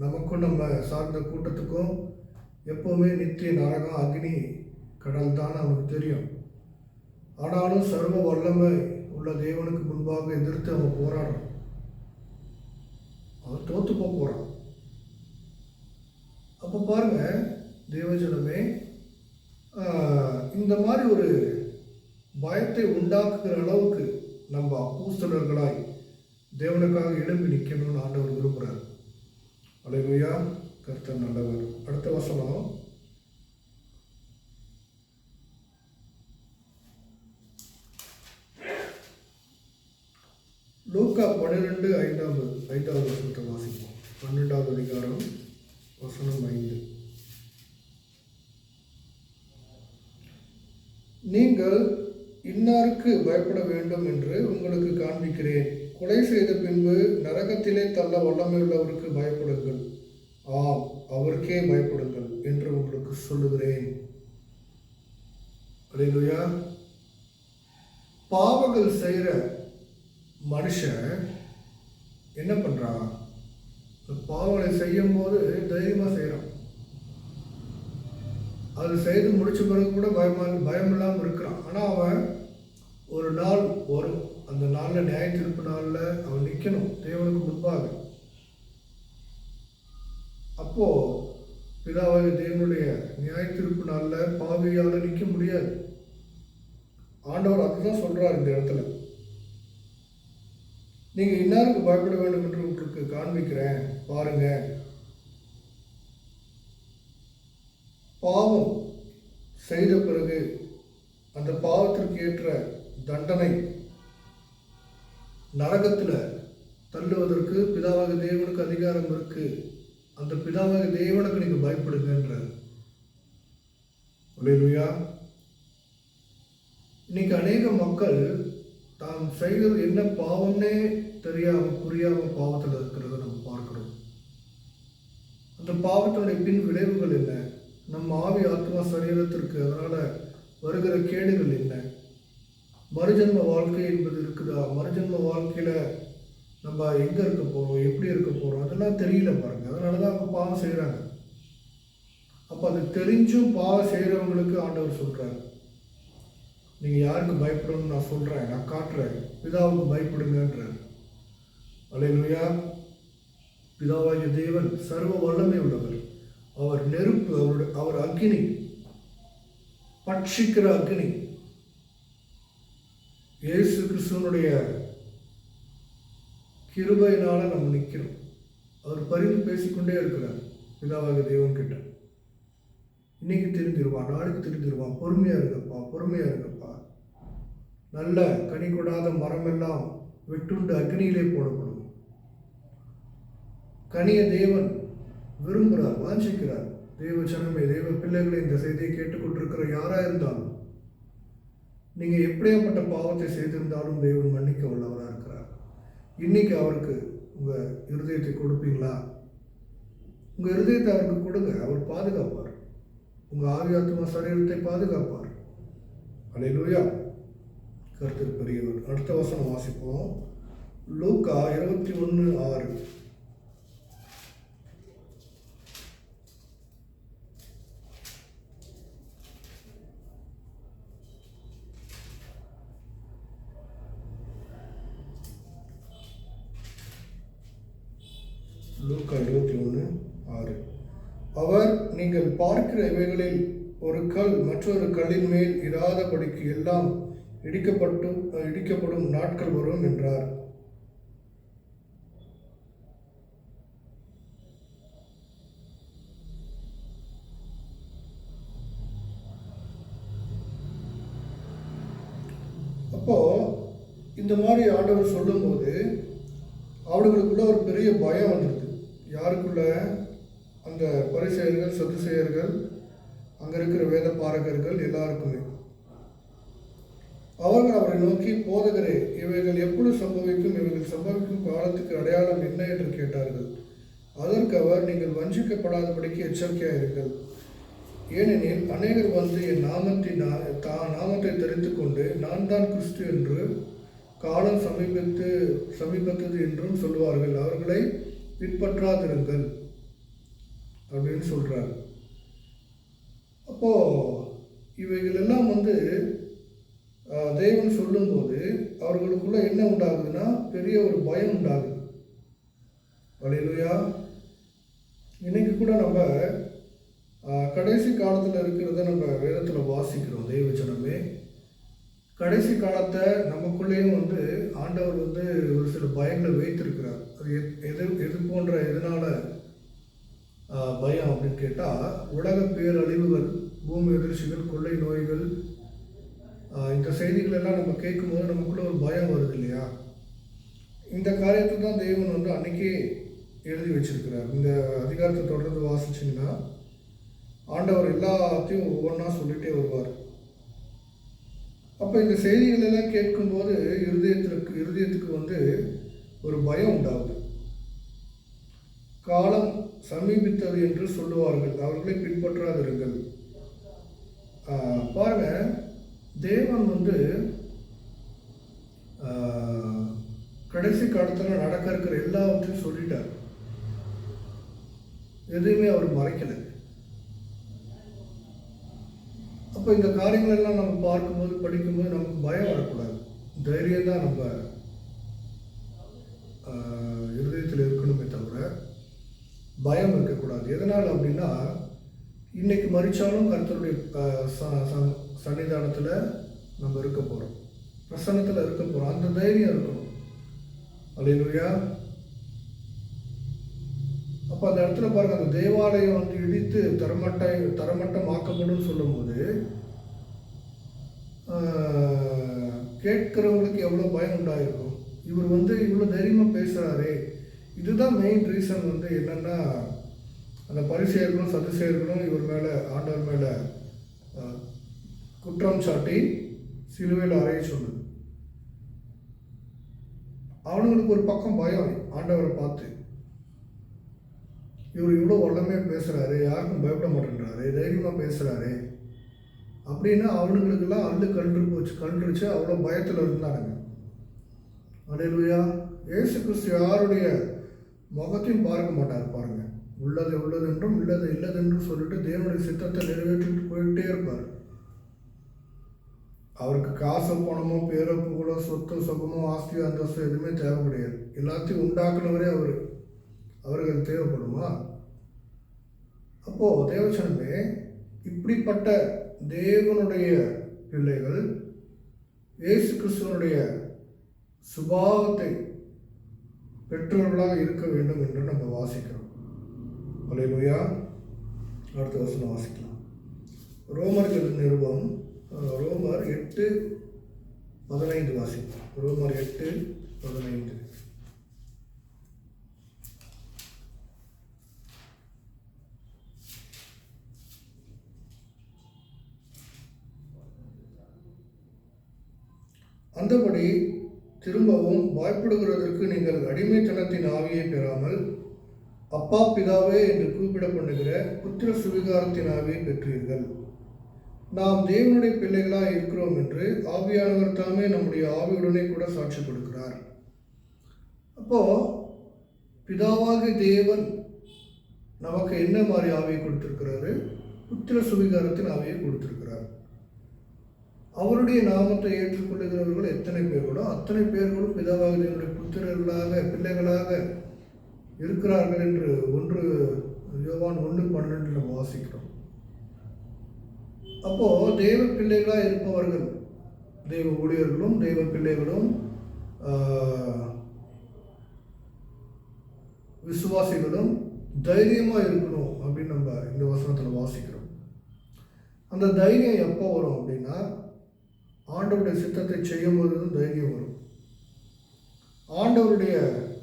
நமக்கும் நம்ம சார்ந்த கூட்டத்துக்கும் எப்போவுமே நித்திய நரகம், அக்னி, கடல் தான் அவனுக்கு தெரியும். ஆனாலும் சர்வ வல்லமை உள்ள தேவனுக்கு முன்பாக எதிர்த்து அவன் போராடுறான். அவன் தோற்று போகிறான். அப்போ பாருங்க தேவஜனமே, இந்த மாதிரி ஒரு பயத்தை உண்டாக்குகிற அளவுக்கு நம்ம அப்போஸ்தலர்களாய் தேவனுக்காக எழும்பி நிற்கணும்னு ஆண்டவர் விரும்புகிறார். அல்லேலூயா. கர்த்தர் நல்லவர். அடுத்த வசனம், லூக்கா 12:5 வசனத்தை வாசிப்போம். 12வது அதிகாரம் வசனம் 5. நீங்கள் இன்னாருக்கு பயப்பட வேண்டும் என்று உங்களுக்கு காண்பிக்கிறேன். கொலை செய்த பின்பு நரகத்திலே தள்ள வல்லமையுள்ளவருக்கு பயப்படுங்கள், ஆம் அவருக்கே பயப்படுங்கள் என்று உங்களுக்கு சொல்லுகிறேன். அல்லேலூயா. பாவங்கள் செய்கிற மனுஷன் என்ன பண்ணுறான்? பாவங்களை செய்யும் போது தைரியமாக செய்கிறான். அது செய்து முடிச்ச பிறகு கூட பயம் இல்லாமல் இருக்கிறான். ஆனால் அவன் ஒரு நாள் வரும், அந்த நாளில் நியாய தீர்ப்பு நாளில் அவன் நிற்கணும் தேவனுக்கு முன்பாக. அப்போது பிதாவாகிய தேவனுடைய நியாய தீர்ப்பு நாளில் பாவியால் நிற்க முடியாது. ஆண்டவர் அதுதான் சொல்கிறார் இந்த இடத்துல. நீங்கள் இன்னாருக்கு பயப்பட வேண்டும் என்று உங்களுக்கு காண்பிக்கிறேன் பாருங்க. பாவம் செய்த பிறகு அந்த பாவத்திற்கு ஏற்ற தண்டனை நரகத்தில் தள்ளுவதற்கு பிதாவாகிய தேவனுக்கு அதிகாரம் இருக்கு. அந்த பிதாவாகிய தேவனுக்கு நீங்கள் பயப்படுங்கன்றார். அல்லேலூயா. இன்னைக்கு அநேக மக்கள் தாம் செய்கிறது என்ன பாவம்னே தெரியாமல் புரியாமல் பாவத்தில் இருக்கிறத நம்ம பார்க்கிறோம். அந்த பாவத்தினுடைய பின் விளைவுகள் என்ன? நம்ம ஆவி ஆத்மா சரீரத்திற்கு அதனால் வருகிற கேடுகள் என்ன? மறுஜன்ம வாழ்க்கை என்பது இருக்குதா? மறுஜன்ம வாழ்க்கையில் நம்ம எங்கே இருக்க போகிறோம், எப்படி இருக்க போகிறோம், அதெல்லாம் தெரியல பாருங்கள். அதனால தான் அவங்க பாவம் செய்கிறாங்க. அப்போ அது தெரிஞ்சும் பாவம் செய்கிறவங்களுக்கு ஆண்டவர் சொல்கிறார், நீங்கள் யாருக்கு பயப்படணும்னு நான் சொல்கிறேன், நான் காட்டுறேன், பிதாவுக்கு பயப்படுங்கன்றார். அல்லேலூயா. பிதாவாகிய தேவன் சர்வ வல்லமை உள்ளவர். அவர் நெருப்பு, அவர் அக்கினி, பட்சிக்கிற அக்கினி. இயேசு கிறிஸ்துவனுடைய கிருபையினால நம்ம நிற்கிறோம். அவர் பரிந்து பேசிக்கொண்டே இருக்கிறார் பிதாவாகிய தேவன் கிட்ட. இன்னைக்கு தெரிஞ்சிருவான், நாளைக்கு தெரிஞ்சிருவான். பொறுமையா இருக்கப்பா, பொறுமையா இருக்கப்பா. நல்ல கனி கொடாத மரமெல்லாம் வெட்டுண்டு அக்னியிலே போடப்படும். கனிய தேவன் விரும்புகிறார், வாஞ்சிக்கிறார். தேவ ஜனமே, தேவ பிள்ளைகளை இந்த செய்தியை கேட்டுக்கொண்டிருக்கிற யாராக இருந்தாலும் நீங்கள் எப்படியாப்பட்ட பாவத்தை செய்திருந்தாலும் தேவன் மன்னிக்க உள்ளவராக இருக்கிறார். இன்னைக்கு அவருக்கு உங்கள் இருதயத்தை கொடுப்பீங்களா? உங்கள் இருதயத்தை அவருக்கு கொடுங்க. அவர் பாதுகாப்பார். உங்கள் ஆவியாத்மா சரீரத்தை பாதுகாப்பார். அல்லேலூயா. கர்த்தர் பெரியவர். அடுத்த வசனம் வாசிப்போம். லூக்கா 21:6. லூக்கா 21:6. அவர், நீங்கள் பார்க்கிற இவைகளில் ஒரு கல் மற்றொரு கல்லின் மேல் இராதபடிக்கு எல்லாம் இடிக்கப்படும் நாட்கள் வரும் என்றார். அப்போ இந்த மாதிரி ஆண்டவர் சொல்லும்போது அவர்களுக்குள்ள ஒரு பெரிய பயம் வந்துடுது. யாருக்குள்ள? அந்த பரிசேயர்கள், சதுசேயர்கள், அங்கே இருக்கிற வேத பாரகர்கள் எல்லாருக்குமே. அவர்கள் அவரை நோக்கி, போதகரே, இவைகள் எப்பொழுது சம்பவிக்கும்? இவைகள் சம்பவிக்கும் காலத்துக்கு அடையாளம் என்ன என்று கேட்டார்கள். அதற்கு அவர், நீங்கள் வஞ்சிக்கப்படாதபடிக்கு எச்சரிக்கையாயிருங்கள். ஏனெனில் அநேகர் வந்து என் நாமத்தை தெரிந்து கொண்டு நான் தான் கிறிஸ்து என்று காலம் சமீபத்தது என்றும் சொல்லுவார்கள். அவர்களை பின்பற்றாதிருங்கள் அப்படின்னு சொல்றார். அப்போ இவைகள் எல்லாம் தேவன் சொல்லும்போது அவர்களுக்குள்ள என்ன உண்டாகுதுன்னா பெரிய ஒரு பயம் உண்டாகுது. அல்லேலூயா. இன்னைக்கு கூட நம்ம கடைசி காலத்தில் இருக்கிறத நம்ம வேதத்தில் வாசிக்கிறோம். தெய்வ ஜனமே, கடைசி காலத்தை நமக்குள்ளேயும் ஆண்டவர் ஒரு சில பயங்களை வைத்திருக்கிறார். அது எது போன்ற எதனால பயம் அப்படின்னு கேட்டால், உலக பேரழிவுகள், பூமி எதிர்ச்சிகள், கொள்ளை நோய்கள், இந்த செய்திகள் எல்லாம் நம்ம கேட்கும்போது நமக்குள்ள ஒரு பயம் வருது இல்லையா? இந்த காரியத்தை தான் தேவன் அன்னைக்கே எழுதி வச்சிருக்கிறார். இந்த அதிகாரத்தை தொடர்ந்து வாசிச்சிங்கன்னா ஆண்டவர் எல்லாத்தையும் ஒவ்வொன்றா சொல்லிகிட்டே வருவார். அப்போ இந்த செய்திகள் எல்லாம் கேட்கும்போது இருதயத்துக்கு ஒரு பயம் உண்டாகுது. காலம் சமீபித்தது என்று சொல்லுவார்கள், அவர்களை பின்பற்றாதிருங்கள். பாருங்க, தேவன் கடைசி காலத்தில் நடக்க இருக்கிற எல்லாவற்றையும் சொல்லிட்டார். எதுவுமே அவர் மறைக்கலை. அப்போ இந்த காரியங்கள் எல்லாம் நம்ம பார்க்கும்போது, படிக்கும்போது நமக்கு பயம் வரக்கூடாது. தைரியம் தான் நம்ம இருதயத்தில் இருக்கணுமே தவிர பயம் இருக்கக்கூடாது. எதனால் அப்படின்னா, இன்னைக்கு மறிச்சாலும் கர்த்தருடைய சன்னிதானத்தில் நம்ம இருக்க போகிறோம், பிரசன்னத்தில் இருக்க போகிறோம். அந்த தைரியம் இருக்கணும். அல்லேலூயா. அப்போ அந்த இடத்துல பாருங்கள், அந்த தேவாலயம் இடித்து தரமட்டம் ஆக்கப்படும் சொல்லும்போது கேட்கிறவங்களுக்கு எவ்வளோ பயம் உண்டாயிருக்கும். இவர் இவ்வளோ தைரியமாக பேசுகிறாரே. இதுதான் மெயின் ரீசன் என்னென்னா, அந்த பரிசேயர்களும் சதுசேயர்களும் இவர் மேலே, ஆண்டவர் மேலே குற்றம் சாட்டி சிலுவையில் அறைய சொன்னது. அவனுங்களுக்கு ஒரு பக்கம் பயம், ஆண்டவரை பார்த்து இவர் இவ்வளோ வல்லமையாக பேசுகிறாரு, யாருக்கும் பயப்பட மாட்டேன்றாரு, தைரியமாக பேசுகிறாரு அப்படின்னு அவனுங்களுக்கெல்லாம் கண்டுருச்சு. அவ்வளோ பயத்தில் இருந்தானுங்க. அல்லேலூயா. இயேசு கிறிஸ்து யாருடைய முகத்தையும் பார்க்க மாட்டார். பாருங்க, உள்ளது என்றும் இல்லது இல்லதென்றும் சொல்லிட்டு தேவனுடைய சித்தத்தை நிறைவேற்றிட்டு போயிட்டே இருப்பார். அவருக்கு காசு, பணமோ, பேரோ, புகழோ, சொத்து, சுகமோ, ஆஸ்தியோ, அந்தஸ்தோ எதுவுமே தேவை கிடையாது. எல்லாத்தையும் உண்டாக்குனவரே அவருக்கு அது தேவைப்படுமா? அப்போது தேவச்சனமே, இப்படிப்பட்ட தேவனுடைய பிள்ளைகள் இயேசு கிறிஸ்துவனுடைய சுபாவத்தை பெற்றவர்களாக இருக்க வேண்டும் என்று நம்ம வாசிக்கிறோம். அல்லேலூயா. அடுத்த வசனம் வாசிக்கலாம். ரோமர்கள் நிருபம், ரோமர் 8:15 வாசிக்கலாம். ரோமர் 8:15. அந்தபடி திரும்பவும் பயப்படுகிறதற்கு நீங்கள் அடிமைத்தனத்தின் ஆவியை பெறாமல் அப்பா பிதாவே என்று கூப்பிட பண்ணுகிற புத்திர சுவிகாரத்தின் ஆவியை பெற்றீர்கள். நாம் தேவனுடைய பிள்ளைகளாக இருக்கிறோம் என்று ஆவியானவர் தாமே நம்முடைய ஆவியுடனே கூட சாட்சி கொடுக்கிறார். அப்போ பிதாவாக தேவன் நமக்கு என்ன மாதிரி ஆவியை கொடுத்திருக்கிறாரு? புத்திர சுவிகாரத்தின் ஆவியை கொடுத்திருக்கிறார். அவருடைய நாமத்தை ஏற்றுக்கொள்ளுகிறவர்கள் எத்தனை பேர்களோ அத்தனை பேர்களும் பிதாவாக தேவனுடைய புத்திரர்களாக பிள்ளைகளாக இருக்கிறார்கள் என்று யோவான் 1:12 நம்ம வாசிக்கிறோம். அப்போ தேவ பிள்ளைகளாக இருப்பவர்கள், தெய்வ ஊழியர்களும் தெய்வ பிள்ளைகளும் விசுவாசிகளும் தைரியமாக இருக்கணும் அப்படின்னு நம்ம இந்த வசனத்தில் வாசிக்கிறோம். அந்த தைரியம் எப்போ வரும் அப்படின்னா, ஆண்டவருடைய சித்தத்தை செய்யும் போது தான் தைரியம் வரும். ஆண்டவருடைய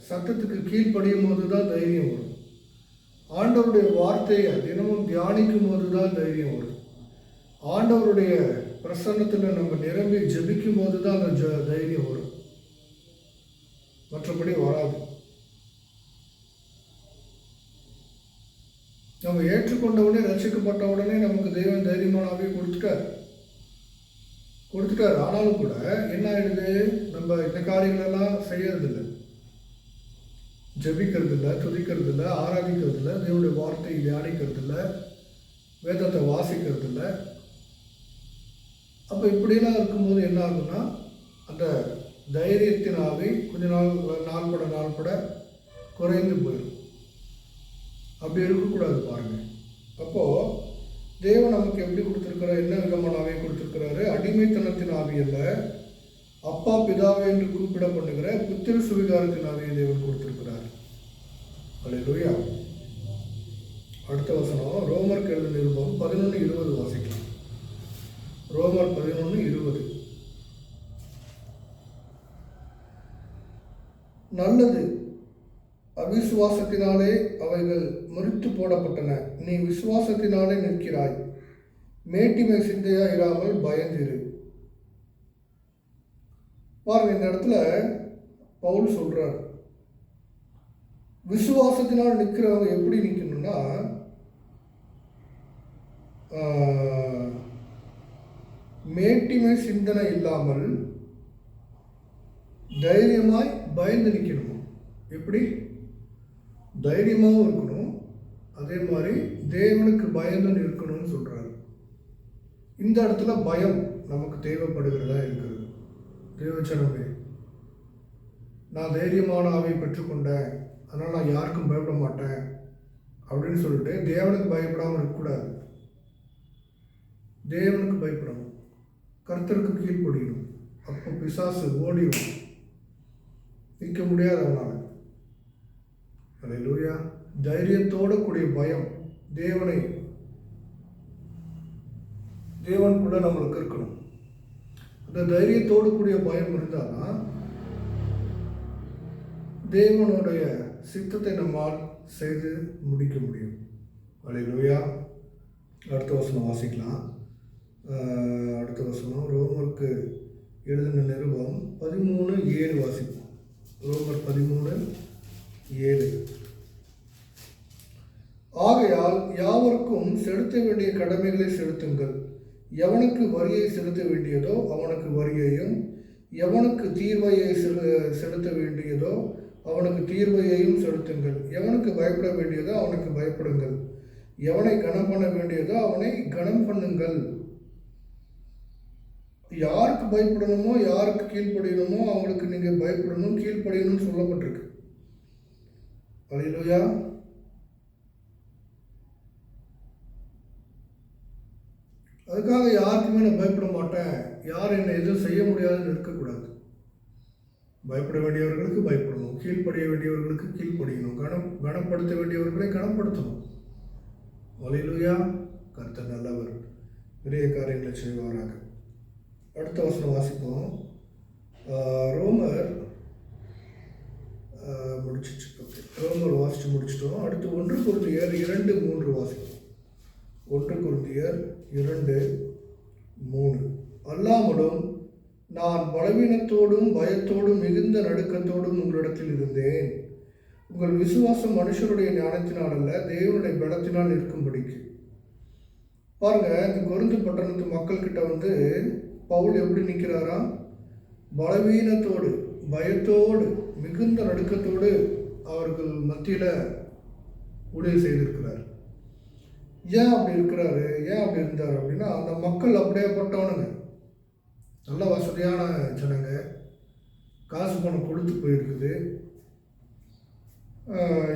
சத்தத்துக்கு கீழ்ப்படியும் போது தான் தைரியம் வரும். ஆண்டவருடைய வார்த்தையை தினமும் தியானிக்கும் போது தான் தைரியம் வரும். ஆண்டவருடைய பிரசன்னத்தில் நம்ம நிரம்பி ஜெபிக்கும் போது தான் அந்த தைரியம் வரும். மற்றபடி வராது. நம்ம ஏற்றுக்கொண்டவுடனே, ரட்சிக்கப்பட்ட உடனே நமக்கு தெய்வம் தைரியமான ஆவியை கொடுத்துட்டார். ஆனாலும் கூட என்ன ஆயிடுது? நம்ம இந்த காரியங்களெல்லாம் செய்யறதில்லை, ஜெபிக்கிறது இல்லை, துதிக்கிறது இல்லை, ஆராதிக்கிறது இல்லை, தேவனுடைய வார்த்தையை தியானிக்கிறது இல்லை, வேதத்தை வாசிக்கிறது இல்லை. அப்போ இப்படிலாம் இருக்கும்போது என்ன ஆகும்னா, அந்த தைரியத்தின் ஆவி கொஞ்ச நாள்பட குறைந்து போயிடும். அப்படி இருக்கக்கூடாது பாருங்க. அப்போது தேவன் நமக்கு எப்படி கொடுத்துருக்கிறார்? என்ன விதமான ஆவியை கொடுத்துருக்கிறாரு? அடிமைத்தனத்தின் ஆவி அல்ல, அப்பா பிதாவை என்று கூப்பிட பண்ணுகிற புத்திர சுவிகாரத்தின் ஆவியை தேவன் கொடுத்திருக்கிறார். அல்லேலூயா. அடுத்த வசனம் ரோமர் எழுதின நிருபம் 11:20 வாசிக்கலாம். ரோமர் 11:20. நல்லது, அவிசுவாசத்தினாலே அவைகள் முறித்து போடப்பட்டன, நீ விசுவாசத்தினாலே நிற்கிறாய், மேட்டிமை சிந்தையா இராமல் பயந்திரு. பாருங்க, இந்த இடத்துல பவுல் சொல்றார், விசுவாசத்தினால் நிற்கிறவங்க எப்படி நிற்கணும்னா, மேட்டிமை சிந்தனை இல்லாமல் தைரியமாய் பயந்து நிற்கணும். எப்படி? தைரியமாகவும் இருக்கணும், அதே மாதிரி தேவனுக்கு பயந்து இருக்கணும்னு சொல்றாரு. இந்த இடத்துல பயம் நமக்கு தேவைப்படுகிறதா இருக்கிறது. தேவச்சனமே, நான் தைரியமான ஆவியை பெற்றுக்கொண்டேன், அதனால் நான் யாருக்கும் பயப்பட மாட்டேன் அப்படின்னு சொல்லிட்டு தேவனுக்கு பயப்படாமல் இருக்கக்கூடாது. தேவனுக்கு பயப்படணும், கர்த்தருக்கு கீழ்ப்படியணும். அப்போ பிசாசு ஓடிடும், நிற்க முடியாது அவனால். அல்லேலூயா. தைரியத்தோடு கூடிய பயம் தேவனுக்குள்ள நம்மளுக்கு இருக்கணும். அந்த தைரியத்தோடு கூடிய பயம் இருந்தால்தான் தேவனுடைய சித்தத்தை நம்மால் செய்து முடிக்க முடியும். அல்லேலூயா. அடுத்த வசனம் வாசிக்கலாம். அடுத்த வசனம் ரோமருக்கு எழுதின நிருபம் 13:7 வாசிப்போம். ரோமர் 13:7. ஆகையால் யாவருக்கும் செலுத்த வேண்டிய கடமைகளை செலுத்துங்கள். எவனுக்கு வரியை செலுத்த வேண்டியதோ அவனுக்கு வரியையும், எவனுக்கு தீர்வையை செலுத்த வேண்டியதோ அவனுக்கு தீர்வையையும் செலுத்துங்கள். எவனுக்கு பயப்பட வேண்டியதோ அவனுக்கு பயப்படுங்கள். எவனை கனம் பண்ண வேண்டியதோ அவனை கனம் பண்ணுங்கள். யாருக்கு பயப்படணுமோ, யாருக்கு கீழ்ப்படியணுமோ அவங்களுக்கு நீங்கள் பயப்படணும், கீழ்ப்படியணும்னு சொல்லப்பட்டிருக்கு. அல்லேலூயா. அதுக்காக யாருக்குமே நான் பயப்பட மாட்டேன், யார் என்னை எதுவும் செய்ய முடியாதுன்னு இருக்கக்கூடாது. பயப்பட வேண்டியவர்களுக்கு பயப்படணும், கீழ்ப்படிய வேண்டியவர்களுக்கு கீழ்ப்படியணும், கனப்படுத்த வேண்டியவர்களை கனப்படுத்தணும். அல்லேலூயா. கர்த்தர் நல்லவர், பெரிய காரியங்களை செய்வாராக. அடுத்த வசனம் வாசிப்போம். ரோமர் முடிச்சிச்சு. ரோமர் வாசித்து முடிச்சிட்டோம். அடுத்து 1 கொரிந்தியர் 2:3 வாசிப்போம். 1 கொரிந்தியர் 2:3. அல்லாமலும் நான் பலவீனத்தோடும் பயத்தோடும் மிகுந்த நடுக்கத்தோடும் உங்களிடத்தில் இருந்தேன். உங்கள் விசுவாசம் மனுஷருடைய ஞானத்தினால் அல்ல, தேவனுடைய பலத்தினால் இருக்கும்படிக்கு. பாருங்க, இந்த கொரிந்து பட்டணத்து மக்கள்கிட்ட பவுல் எப்படி நிற்கிறாராம்? பலவீனத்தோடு பயத்தோடு மிகுந்த நடுக்கத்தோடு அவர்கள் மத்தியில் ஊழியர் செய்திருக்கிறார். ஏன் அப்படி இருக்கிறாரு, ஏன் அப்படி இருந்தார் அப்படின்னா, அந்த மக்கள் அப்படியேப்பட்டவனுங்க, நல்ல வசதியான ஜனங்க, காசு பணம் கொடுத்து போயிருக்குது.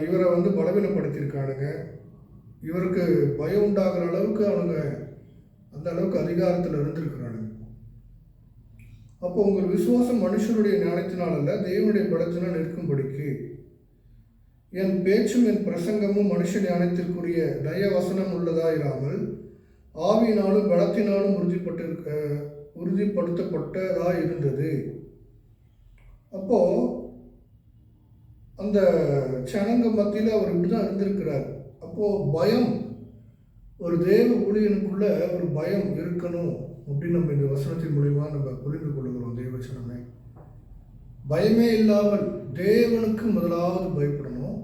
இவரை பலவீனப்படுத்தியிருக்கானுங்க. இவருக்கு பயம் உண்டாகிற அளவுக்கு அவனுங்க அந்த அளவுக்கு அதிகாரத்தில் இருந்திருக்கிறானுங்க. அப்போ உங்கள் விசுவாசம் மனுஷனுடைய ஞானத்தினால் அல்ல, தேவனுடைய பலத்தினால் இருக்கும்படிக்கு. என் பேச்சும் என் பிரசங்கமும் மனுஷ ஞானத்திற்குரிய தயவசனம் உள்ளதாயிராமல் ஆவியினாலும் பலத்தினாலும் உறுதிப்படுத்தப்பட்டதாக இருந்தது. அப்போ அந்த ஜனங்க மத்தியில் அவர் இப்படிதான் இருந்திருக்கிறார். அப்போ பயம், ஒரு தேவ ஊழியனுக்குள்ள ஒரு பயம் இருக்கணும் அப்படின்னு நம்ம இந்த வசனத்தின் மூலியமா நம்ம புரிந்து கொள்கிறோம். தேவச்சனமே, பயமே இல்லாமல் தேவனுக்கு முதலாவது பயப்படணும்,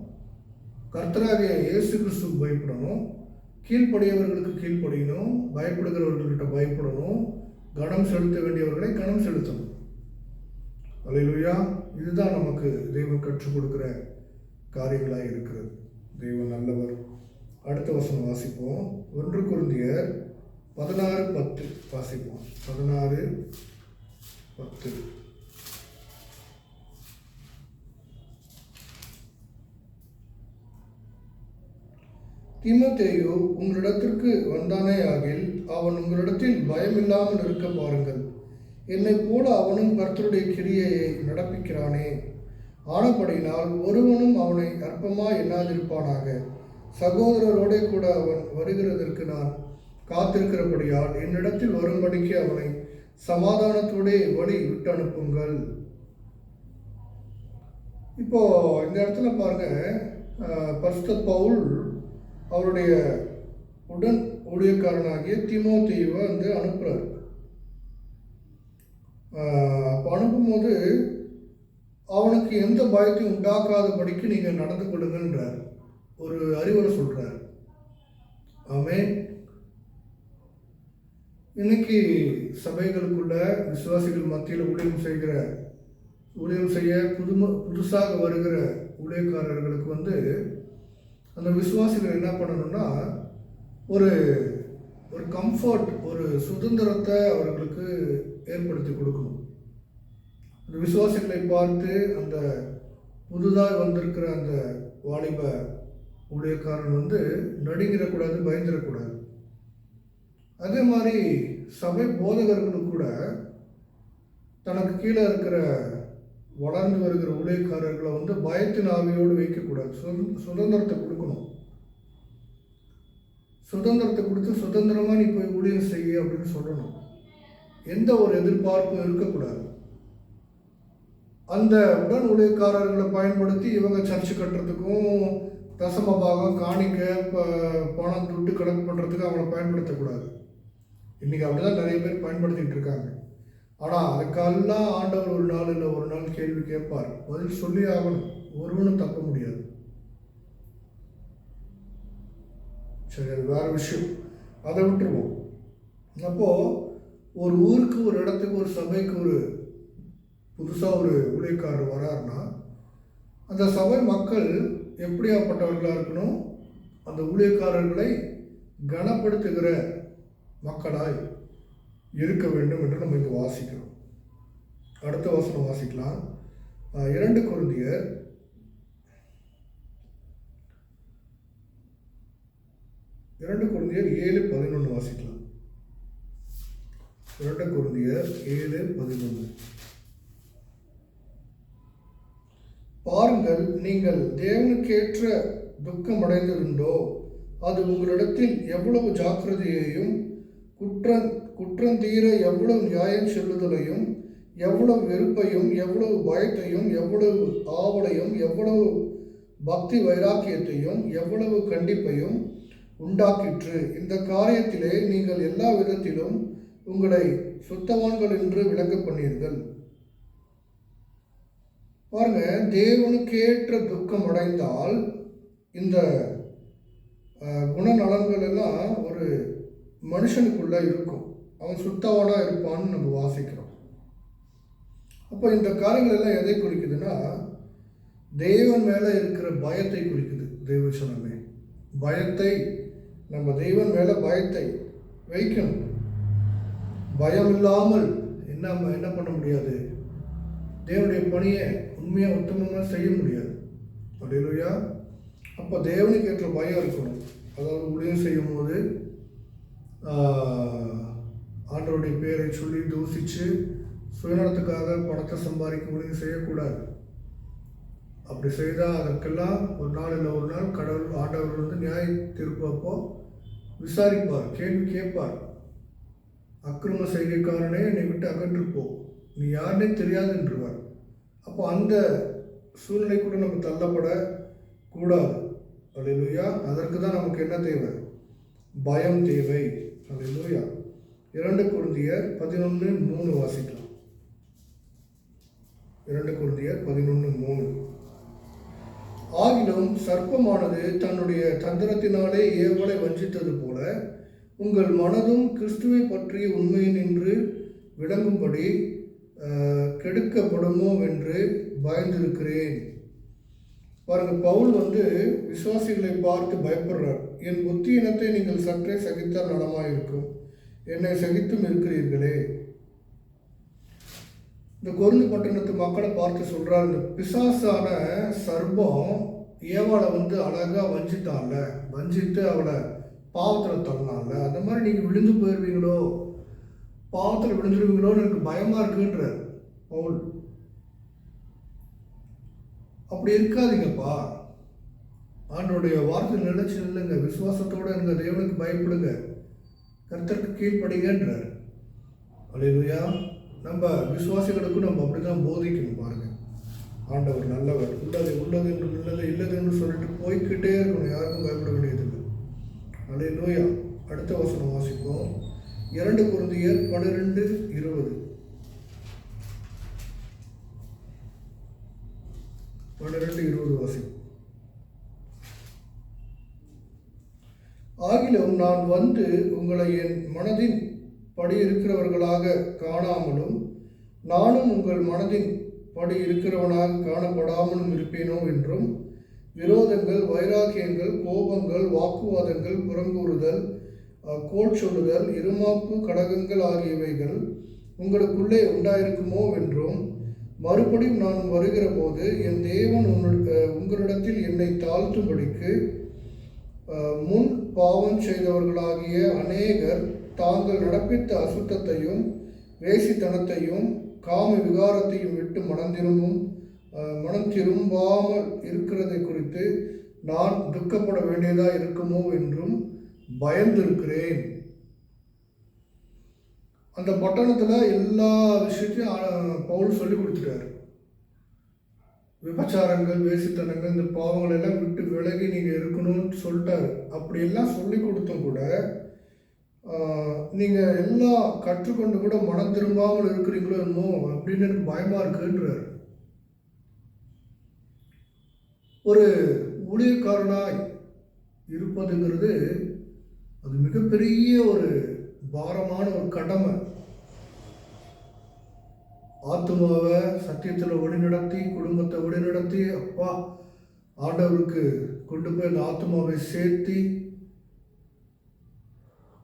கர்த்தராகிய இயேசு கிறிஸ்துவுக்கு பயப்படணும், கீழ்ப்படியவர்களுக்கு கீழ்ப்படியணும், பயப்படுகிறவர்கள்கிட்ட பயப்படணும், கனம் செலுத்த வேண்டியவர்களை கனம் செலுத்தணும். அல்லேலூயா. இதுதான் நமக்கு தெய்வம் கற்றுக் கொடுக்கிற காரியங்களாக இருக்கிறது. தெய்வம் நல்லவர். அடுத்த வசனம் வாசிப்போம். 1 கொரிந்தியர் 16:10 வாசிப்போம். 16:10. தீமோத்தேயு உங்களிடத்திற்கு வந்தானே ஆகில் அவன் உங்களிடத்தில் பயமில்லாமல் இருக்க பாருங்கள். என்னை போல அவனும் கர்த்தருடைய கிரியையை நடப்பிக்கிறானே. ஆனபடியினால் ஒருவனும் அவனை அற்பமாய் எண்ணாதிருப்பானாக. சகோதரரோடே கூட அவன் வருகிறதற்கு நான் காத்திருக்கிறபடியால் என்னிடத்தில் வரும்படிக்கு அவனை சமாதானத்தோடே வழி விட்டு அனுப்புங்கள். இப்போ இந்த இடத்துல பாருங்க, பரிசுத்த பவுல் அவருடைய உடன் ஊழியக்காரனாகிய தீமோத்தேயுவை அனுப்புறார். அப்போ அனுப்பும்போது அவனுக்கு எந்த பயத்தையும் உண்டாக்காதபடிக்கு நீங்கள் நடந்து கொள்ளுங்கன்றார், ஒரு அறிவுரை சொல்கிறார். ஆமென். இன்னைக்கு சபைகளுக்குள்ள விசுவாசிகள் மத்தியில் ஊழியம் செய்ய புதுசாக வருகிற ஊழியக்காரர்களுக்கு அந்த விசுவாசிகள் என்ன பண்ணணும்னா, ஒரு கம்ஃபர்ட், ஒரு சுதந்திரத்தை அவர்களுக்கு ஏற்படுத்தி கொடுக்கணும். அந்த விசுவாசிகளை பார்த்து அந்த புதுதாக வந்திருக்கிற அந்த வாலிப ஊழியக்காரன் நடுங்கிடக்கூடாது, பயந்துடக்கூடாது. அதே மாதிரி சபை போதகர்களும் கூட தனக்கு கீழே இருக்கிற வளர்ந்து வருகிற ஊழியக்காரர்களை பயத்தின் ஆவியோடு வைக்கக்கூடாது. சுதந்திரத்தை கொடுக்கணும். சுதந்திரத்தை கொடுத்து சுதந்திரமாக நீ போய் ஊழியம் செய்ய அப்படின்னு சொல்லணும். எந்த ஒரு எதிர்பார்ப்பும் இருக்கக்கூடாது. அந்த உடன் ஊழியக்காரர்களை பயன்படுத்தி இவங்க சர்ச்சு கட்டுறதுக்கும் தசம பாகம் காணிக்க பணம் துட்டு கணக்கு பண்ணுறதுக்கு அவங்கள பயன்படுத்தக்கூடாது. இன்றைக்கி அப்படிதான் நிறைய பேர் பயன்படுத்திகிட்டு இருக்காங்க. ஆனால் அதுக்கெல்லாம் ஆண்டவர் ஒரு நாள் இல்லை ஒரு நாள் கேள்வி கேட்பார், பதில் சொல்லி ஆகணும். ஒருவனும் தப்ப முடியாது. சரி, அது வேற விஷயம், அதை விட்டுருவோம். அப்போது ஒரு ஊருக்கு, ஒரு இடத்துக்கு, ஒரு சபைக்கு புதுசாக ஒரு ஊழியக்காரர் வராருன்னா அந்த சபை மக்கள் எப்படியாப்பட்டவர்களாக இருக்கணும்? அந்த ஊழியக்காரர்களை கனப்படுத்துகிற மக்களாய் இருக்க வேண்டும் என்று நம்ம இங்கே வாசிக்கிறோம். அடுத்த வசனம் வாசிக்கலாம். 2 கொரிந்தியர் 7:11 வாசிக்கலாம். 2 கொரிந்தியர் 7:11. பாருங்கள், நீங்கள் தேவனுக்கேற்ற துக்கம் அடைந்ததுண்டோ அது உங்களிடத்தில் எவ்வளவு ஜாக்கிரதையையும் குற்றந்தீர எவ்வளவு நியாயம் சொல்லுதலையும் எவ்வளவு வெறுப்பையும் எவ்வளவு பயத்தையும் எவ்வளவு ஆவலையும் எவ்வளவு பக்தி வைராக்கியத்தையும் எவ்வளவு கண்டிப்பையும் உண்டாக்கிற்று. இந்த காரியத்திலே நீங்கள் எல்லா விதத்திலும் உங்களை சுத்தவான்கள் என்று விளங்க பண்ணீர்கள். பாருங்க, தேவனுக்கேற்ற துக்கம் அடைந்தால் இந்த குணநலன்கள் எல்லாம் ஒரு மனுஷனுக்குள்ள இருக்கும். அவன் சுத்தவானா இருப்பான்னு நம்ம வாசிக்கிறோம். அப்போ இந்த காரியங்கள் எல்லாம் எதை குறிக்குதுன்னா, தேவன் மேலே இருக்கிற பயத்தை குறிக்குது. தேவசனமே பயத்தை, நம்ம தேவன் மேலே பயத்தை வைக்கணும். பயம் இல்லாமல் என்ன பண்ண முடியாது? தேவனுடைய பணியை உண்மையாக உத்தமமாக செய்ய முடியாது. அல்லேலூயா. அப்போ தேவனுக்கு ஏற்ற பயம் இருக்கணும். அதாவது ஊழியம் செய்யும் போது ஆண்டவருடைய பேரை சொல்லி தூசித்து சுயநலத்துக்காக பணத்தை சம்பாதிக்க ஊழியம் செய்யக்கூடாது. அப்படி செய்தால் அதற்கெல்லாம் ஒரு நாள் இல்லை ஒரு நாள் கடவுள் ஆண்டவர் வந்து நியாய தீர்ப்பப்போ விசாரிப்பார், கேள்வி கேட்பார். அக்கிரம செய்கைக்காரனே என்னை விட்டு அகன்றுப்போ, நீ யாருன்னே தெரியாதுன்றவார். அப்போ அந்த சூழ்நிலை கூட நம்ம தள்ளப்படக்கூடாது. அல்லேலூயா. அதற்கு தான் நமக்கு என்ன தேவை? பயம் தேவை. அல்லேலூயா. 2 கொரிந்தியர் 11:3 வாசிக்கலாம். 2 கொரிந்தியர் 11:3. ஆகிலும் சர்ப்பமானது தன்னுடைய தந்திரத்தினாலே ஏவலை வஞ்சித்தது போல உங்கள் மனதும் கிறிஸ்துவை பற்றிய உண்மையினின்று விளங்கும்படி கெடுக்கப்படுமோ என்று பயந்திருக்கிறேன். பாருங்க, பவுல் வந்து விசுவாசிகளை பார்த்து பயப்படுறார். என் புத்தியினத்தை நீங்கள் சற்றே சகித்தால் நலமாயிருக்கும், என்னை சகித்தும் இருக்கிறீர்களே. இந்த கொரிந்து பட்டணத்து மக்களை பார்த்து சொல்கிறார், இந்த பிசாசான சர்ப்பம் ஏவாளை வந்து அழகாக வஞ்சித்து அவளை பாவத்தில் தள்ளனால, அந்த மாதிரி நீங்கள் விழுந்து போயிடுவீங்களோ, பாவத்தில் விழுந்துருவீங்களோன்னு எனக்கு பயமாக இருக்குன்றார் பவுல். அப்படி இருக்காதீங்கப்பா. ஆண்டோடைய வார்த்தை நினைச்சு இல்லைங்க, விசுவாசத்தோடு இருங்க, தேவனுக்கு பயப்படுங்க, கர்த்தருக்கு கீழ்ப்படிங்கன்றார். அல்லேலூயா. நம்ம விசுவாசிகளுக்கும் நம்ம அப்படி தான் போதிக்கணும். பாருங்க, ஆண்டவர் நல்லவர், உள்ளது என்று இல்லது என்று சொல்லிட்டு போய்கிட்டே இருக்கணும், யாருக்கும் பயப்பட வேண்டியதில்லை. அல்லேலூயா. அடுத்த வசனம் வாசிப்போம். 2 கொரிந்தியர் 12:20. 12:20 வாசிப்போம். ஆகிலும் நான் வந்து உங்களை என் மனதின் படி இருக்கிறவர்களாக காணாமலும் நானும் உங்கள் மனதின் படி இருக்கிறவனாக காணப்படாமலும் இருப்பேனோ என்றும் விரோதங்கள், வைராக்கியங்கள், கோபங்கள், வாக்குவாதங்கள், புறங்கூறுதல், கோல் சொல்லுதல், இருமாப்பு, கடகங்கள் ஆகியவைகள் உங்களுக்குள்ளே உண்டாயிருக்குமோ என்றும் மறுபடியும் நான் வருகிற போது என் தேவன் உங்களிடத்தில் என்னை தாழ்த்தும்படிக்கு முன் பாவம் செய்தவர்களாகிய அநேகர் தாங்கள் நடப்பித்த அசுத்தத்தையும் வேசித்தனத்தையும் காம விகாரத்தையும் விட்டு மனம் திரும்பாமல் இருக்கிறதை குறித்து நான் துக்கப்பட வேண்டியதாக இருக்குமோ என்றும் பயந்திருக்கிறேன். அந்த பட்டணத்தில் எல்லா விஷயத்தையும் பவுல் சொல்லி கொடுத்துட்டார். விபச்சாரங்கள், வேசித்தனங்கள், இந்த பாவங்கள் எல்லாம் விட்டு விலகி நீங்கள் இருக்கணும்னு சொல்லிட்டாரு. அப்படியெல்லாம் சொல்லி கொடுத்தும் கூட நீங்கள் எல்லாம் கற்றுக்கொண்டு கூட மனம் திரும்பாமல் இருக்கிறீங்களோ என்னமோ அப்படின்னு எனக்கு பயமாக இருக்குன்றார். ஒரு ஊழியக்காரனாய் இருப்பதுங்கிறது அது மிகப்பெரிய ஒரு பாரமான ஒரு கடமை. ஆத்துமாவை சத்தியத்தில் வழிநடத்தி, குடும்பத்தை வழிநடத்தி, அப்பா ஆண்டவருக்கு கொண்டு போய் அந்த ஆத்துமாவை சேர்த்தி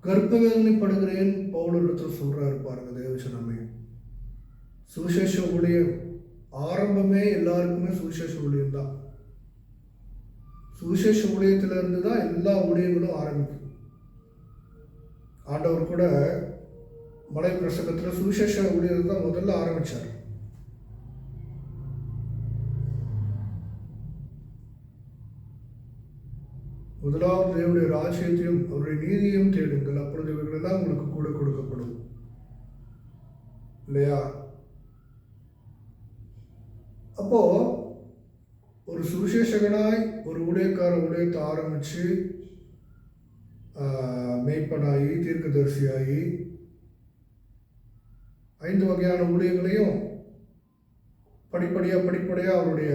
கர்ப்ப வேதனைப்படுகிறேன் பவுலிடத்தில் சொல்கிறாரு. பாருங்க, தேவசனமே சுவிசேஷ ஊழியம் ஆரம்பமே எல்லாருக்குமே சுவிசேஷ ஊழியம் தான். சுவிசேஷ ஊழியத்திலிருந்து தான் எல்லா ஊழியங்களும் ஆரம்பிக்கும். ஆண்டவர் கூட மலை பிரசங்கத்தில் சுவிசேஷ ஊழியத்தை தான் முதல்ல ஆரம்பித்தார். முதலாவது தேவனுடைய ராஜ்யத்தையும் அவருடைய நீதியையும் தேடுங்கள், அப்பொழுது இவர்களெல்லாம் உங்களுக்கு கூட கொடுக்கப்படும். இல்லையா? அப்போ ஒரு சுவிசேஷகனாய் ஒரு ஊழியத்தை ஆரம்பித்து மேய்ப்பனாகி தீர்க்கதரிசியாகி 5 வகையான ஊழியங்களையும் படிப்படியாக அவருடைய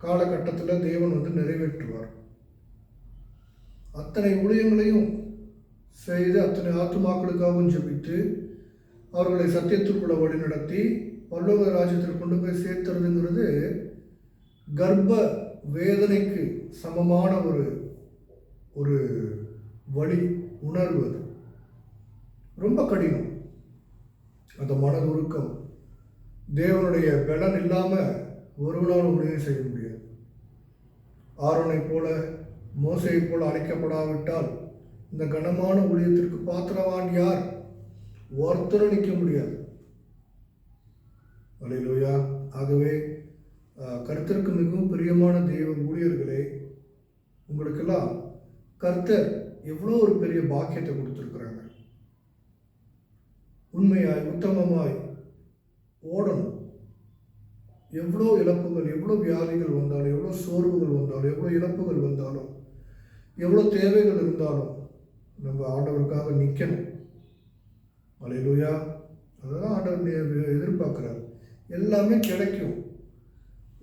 காலகட்டத்தில் தேவன் நிறைவேற்றுவார். அத்தனை ஊழியங்களையும் செய்து அத்தனை ஆத்துமாக்களுக்காகவும் ஜெபித்து அவர்களை சத்தியத்திற்குள்ள வழி நடத்தி பரலோக ராஜ்யத்தில் கொண்டு போய் சேர்த்துறதுங்கிறது கர்ப்ப வேதனைக்கு சமமான ஒரு வழி உணர்வு. அது ரொம்ப கடினம். அந்த மனது உருக்கம் தேவனுடைய பலன் இல்லாமல் ஒருவனாலும் ஊழியம் செய்ய முடியாது. ஆரோனை போல மோசையை போல அழைக்கப்படாவிட்டால் இந்த கனமான ஊழியத்திற்கு பாத்திரவான் யார்? ஒருத்தரும் நிற்க முடியாது. அல்லேலூயா. ஆகவே கர்த்தருக்கு மிகவும் பிரியமான தேவ ஊழியர்களே, உங்களுக்கெல்லாம் கர்த்தர் எவ்வளோ ஒரு பெரிய பாக்கியத்தை கொடுத்துருக்குறாங்க. உண்மையாய் உத்தமமாய் ஓடணும். எவ்வளோ இழப்புகள், எவ்வளோ வியாதிகள் வந்தாலும், எவ்வளோ சோர்வுகள் வந்தாலும், எவ்வளோ இழப்புகள் வந்தாலும், எவ்வளோ தேவைகள் இருந்தாலும் நம்ம ஆண்டவருக்காக நிற்கணும். அல்லேலூயா. அதுதான் ஆண்டவர் எதிர்பார்க்குறார். எல்லாமே கிடைக்கும்.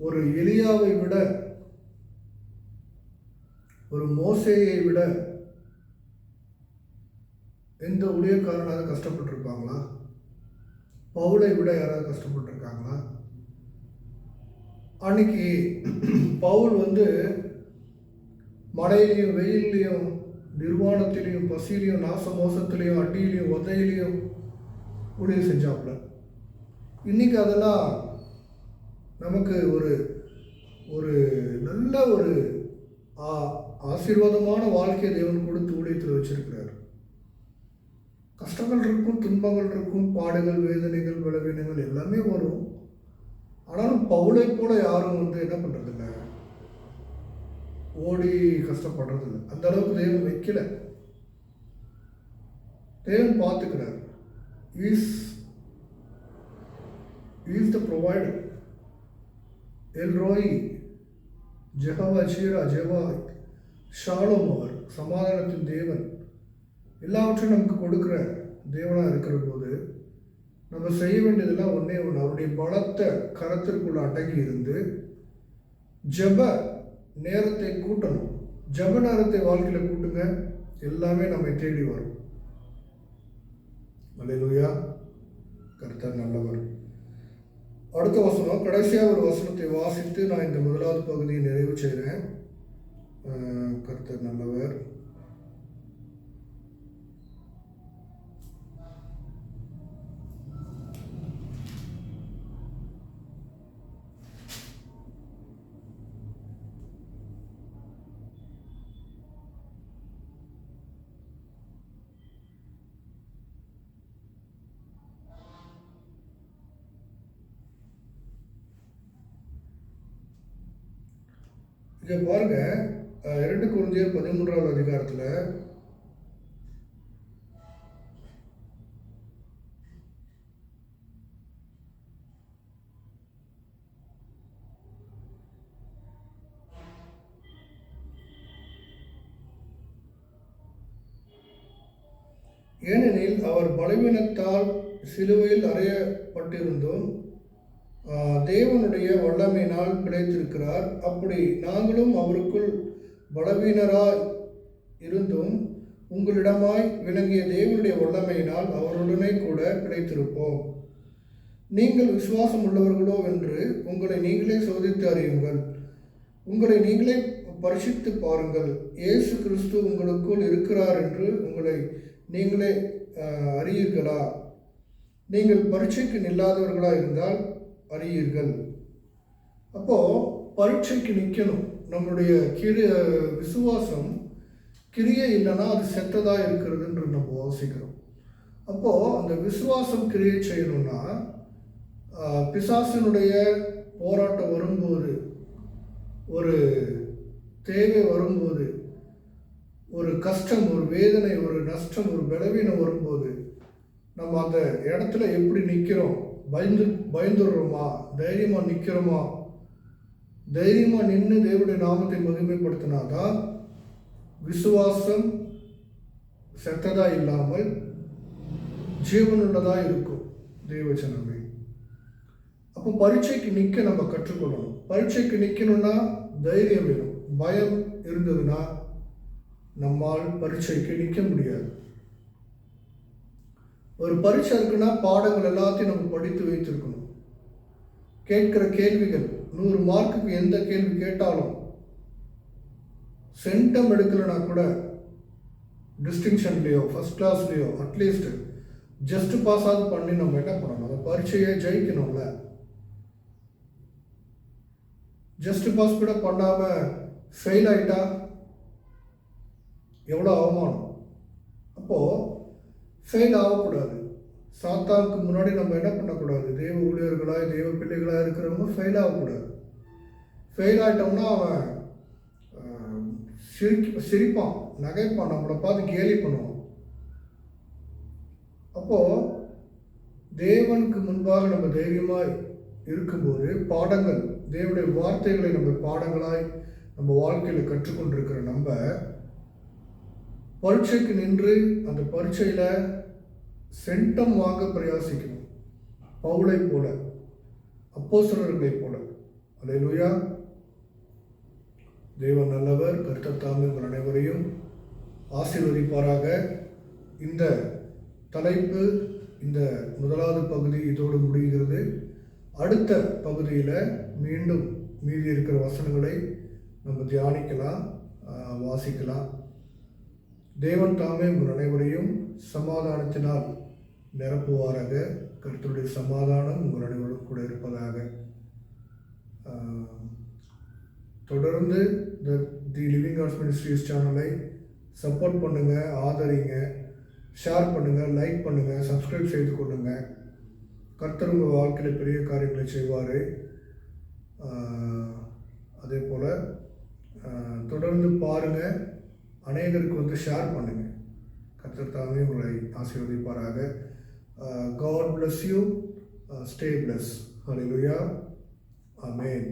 ஒரு எலியாவை விட, ஒரு மோசேயை விட எந்த ஊழியக்காரனாவது கஷ்டப்பட்டிருப்பாங்களா? பவுலை விட யாராவது கஷ்டப்பட்டிருக்காங்களா? அன்னைக்கு பவுல் மழையிலையும் வெயிலையும் நிர்வாணத்திலையும் பசியிலையும் நாச மோசத்திலையும் அடியிலையும் உதையிலையும் ஊழியம் செஞ்சாப்புல. இன்னைக்கு அதெல்லாம் நமக்கு ஒரு நல்ல ஒரு ஆசீர்வாதமான வாழ்க்கையை தேவன் கொடுத்து ஊழியத்தில் வச்சிருக்கிறார். கஷ்டங்கள் இருக்கும், துன்பங்கள் இருக்கும், பாடுகள், வேதனைகள், பலவீனங்கள் எல்லாமே வரும். ஆனாலும் பவுலை போல யாரும் என்ன பண்ணுறதில்ல, ஓடி கஷ்டப்படுறதில்லை. அந்த அளவுக்கு தேவன் வைக்கல. தேவன் பார்த்துக்கிறார். Is the provider. El Roi, Jehovah Jireh, Jehovah Shalom, அவர் சமாதானத்தின் தேவன். எல்லாவற்றையும் நமக்கு கொடுக்குற தேவனாக இருக்கிற போது நம்ம செய்ய வேண்டியதெல்லாம் ஒன்றே ஒன்று, அவருடைய பலத்தை கரத்திற்குள்ள அடங்கி இருந்து ஜெப நேரத்தை கூட்டணும். ஜெப நேரத்தை வாழ்க்கையில் கூட்டுங்க, எல்லாமே நம்மை தேடி வரும். அல்லேலூயா. கர்த்தர் நல்லவர். அடுத்த வசனம், கடைசியாக ஒரு வசனத்தை வாசித்து நான் இந்த முதலாவது பகுதியை நிறைவு செய்கிறேன். கர்த்தர் நல்லவர். இங்கே பாருங்க, 2 கொரிந்தியர் 13வது அதிகாரத்தில் ஏனெனில் அவர் பலவீனத்தால் சிலுவையில் அறையப்பட்டிருந்தும் தேவனுடைய வல்லமையினால் பிழைத்திருக்கிறார். அப்படி நாங்களும் அவருக்குள் பலவீனராய் இருந்தும் உங்களிடமாய் விளங்கிய தேவனுடைய வல்லமையினால் அவருடனே கூட பிழைத்திருப்போம். நீங்கள் விசுவாசம் உள்ளவர்களோ என்று உங்களை நீங்களே சோதித்து அறியுங்கள். உங்களை நீங்களே பரிசித்து பாருங்கள். இயேசு கிறிஸ்து உங்களுக்குள் இருக்கிறார் என்று உங்களை நீங்களே அறியீர்களா? நீங்கள் பரீட்சைக்கு நில்லாதவர்களாக இருந்தால் அறியீர்கள். அப்போது பரீட்சைக்கு நிற்கணும். நம்மளுடைய விசுவாசம் கிரியை இல்லைன்னா அது செத்ததாக இருக்கிறதுன்ற நம்ம யோசிக்கிறோம். அப்போது அந்த விசுவாசம் கிரியை செய்யணும்னா பிசாசினுடைய போராட்டம் வரும்போது, ஒரு தேவை வரும்போது, ஒரு கஷ்டம், ஒரு வேதனை, ஒரு நஷ்டம், ஒரு பலவீனம் வரும்போது நம்ம அந்த இடத்துல எப்படி நிற்கிறோம்? பயந்துடுறோமா? தைரியமாக நிற்கிறோமா? தைரியமாக நின்று தேவனுடைய நாமத்தை மகிமைப்படுத்தினாதான் விசுவாசம் செத்ததாக இல்லாமல் ஜீவனுள்ளதாக இருக்கும். தேவச்சனமே. அப்போ பரீட்சைக்கு நிற்க நம்ம கற்றுக்கொள்ளணும். பரீட்சைக்கு நிற்கணும்னா தைரியம் வேணும். பயம் இருந்ததுன்னா நம்மால் பரீட்சைக்கு நிற்க முடியாது. ஒரு பரீட்சை இருக்குன்னா பாடங்கள் எல்லாத்தையும் நம்ம படித்து வைத்திருக்கணும். கேட்கிற கேள்விகள் 100 மார்க்குக்கு எந்த கேள்வி கேட்டாலும் சென்டம் எடுக்கலைன்னா கூட டிஸ்டிங்ஷன்லேயோ ஃபர்ஸ்ட் கிளாஸ்லேயோ அட்லீஸ்ட் ஜஸ்ட் பாஸ் ஆகுது பண்ணி நம்ம என்ன பண்ணணும், அந்த பரீட்சையை ஜெயிக்கணும்ல. ஜஸ்ட் பாஸ் கூட பண்ணாமல் ஃபெயில் ஆகிட்டா எவ்வளோ அவமானம். அப்போது ஃபெயில் ஆகக்கூடாது. சாத்தானுக்கு முன்னாடி நம்ம என்ன பண்ணக்கூடாது, தெய்வ ஊழியர்களாக தெய்வ பிள்ளைகளாக இருக்கிறவங்க ஃபெயில் ஆகக்கூடாது. ஃபெயில் ஆகிட்டோம்னா அவன் சிரிப்பான், நகைப்பான், நம்மளை பார்த்து கேலி பண்ணுவான். அப்போது தேவனுக்கு முன்பாக நம்ம தைரியமாய் இருக்கும்போது பாடங்கள், தேவனுடைய வார்த்தைகளை நம்ம பாடங்களாய் நம்ம வாழ்க்கையில் கற்றுக்கொண்டிருக்கிற நம்ம பரீட்சைக்கு நின்று அந்த பரீட்சையில் சென்டம் வாங்க பிரயாசிக்கணும். பவுலை போல, அப்போஸ்தலர்களை போல. அல்லேலூயா. தேவன் நல்லவர். கர்த்தர் தாமே உங்கள் அனைவரையும் ஆசீர்வதிப்பாராக. இந்த தலைப்பு, இந்த முதலாவது பகுதி இதோடு முடிகிறது. அடுத்த பகுதியில் மீண்டும் மீதி இருக்கிற வசனங்களை நம்ம தியானிக்கலாம், வாசிக்கலாம். தேவன் தாமே உங்கள் அனைவரையும் சமாதானத்தினால் நிரப்புவாராக. கர்த்தருடைய சமாதானம் உங்கள் அனைவரும் கூட இருப்பதாக. தொடர்ந்து தி லிவிங் காட்ஸ் மினிஸ்ட்ரீஸ் சேனலை சப்போர்ட் பண்ணுங்கள், ஆதரிங்க, ஷேர் பண்ணுங்கள், லைக் பண்ணுங்கள், சப்ஸ்கிரைப் செய்து கொள்ளுங்கள். கர்த்தர் உங்கள் வாழ்க்கையில் பெரிய காரியங்களை செய்வார். அதே போல் தொடர்ந்து பாருங்கள், அநேகருக்கு ஷேர் பண்ணுங்கள். கர்த்தர் தாமே உங்களை ஆசீர்வதிப்பாராக. God bless you. Stay blessed. Hallelujah. Amen.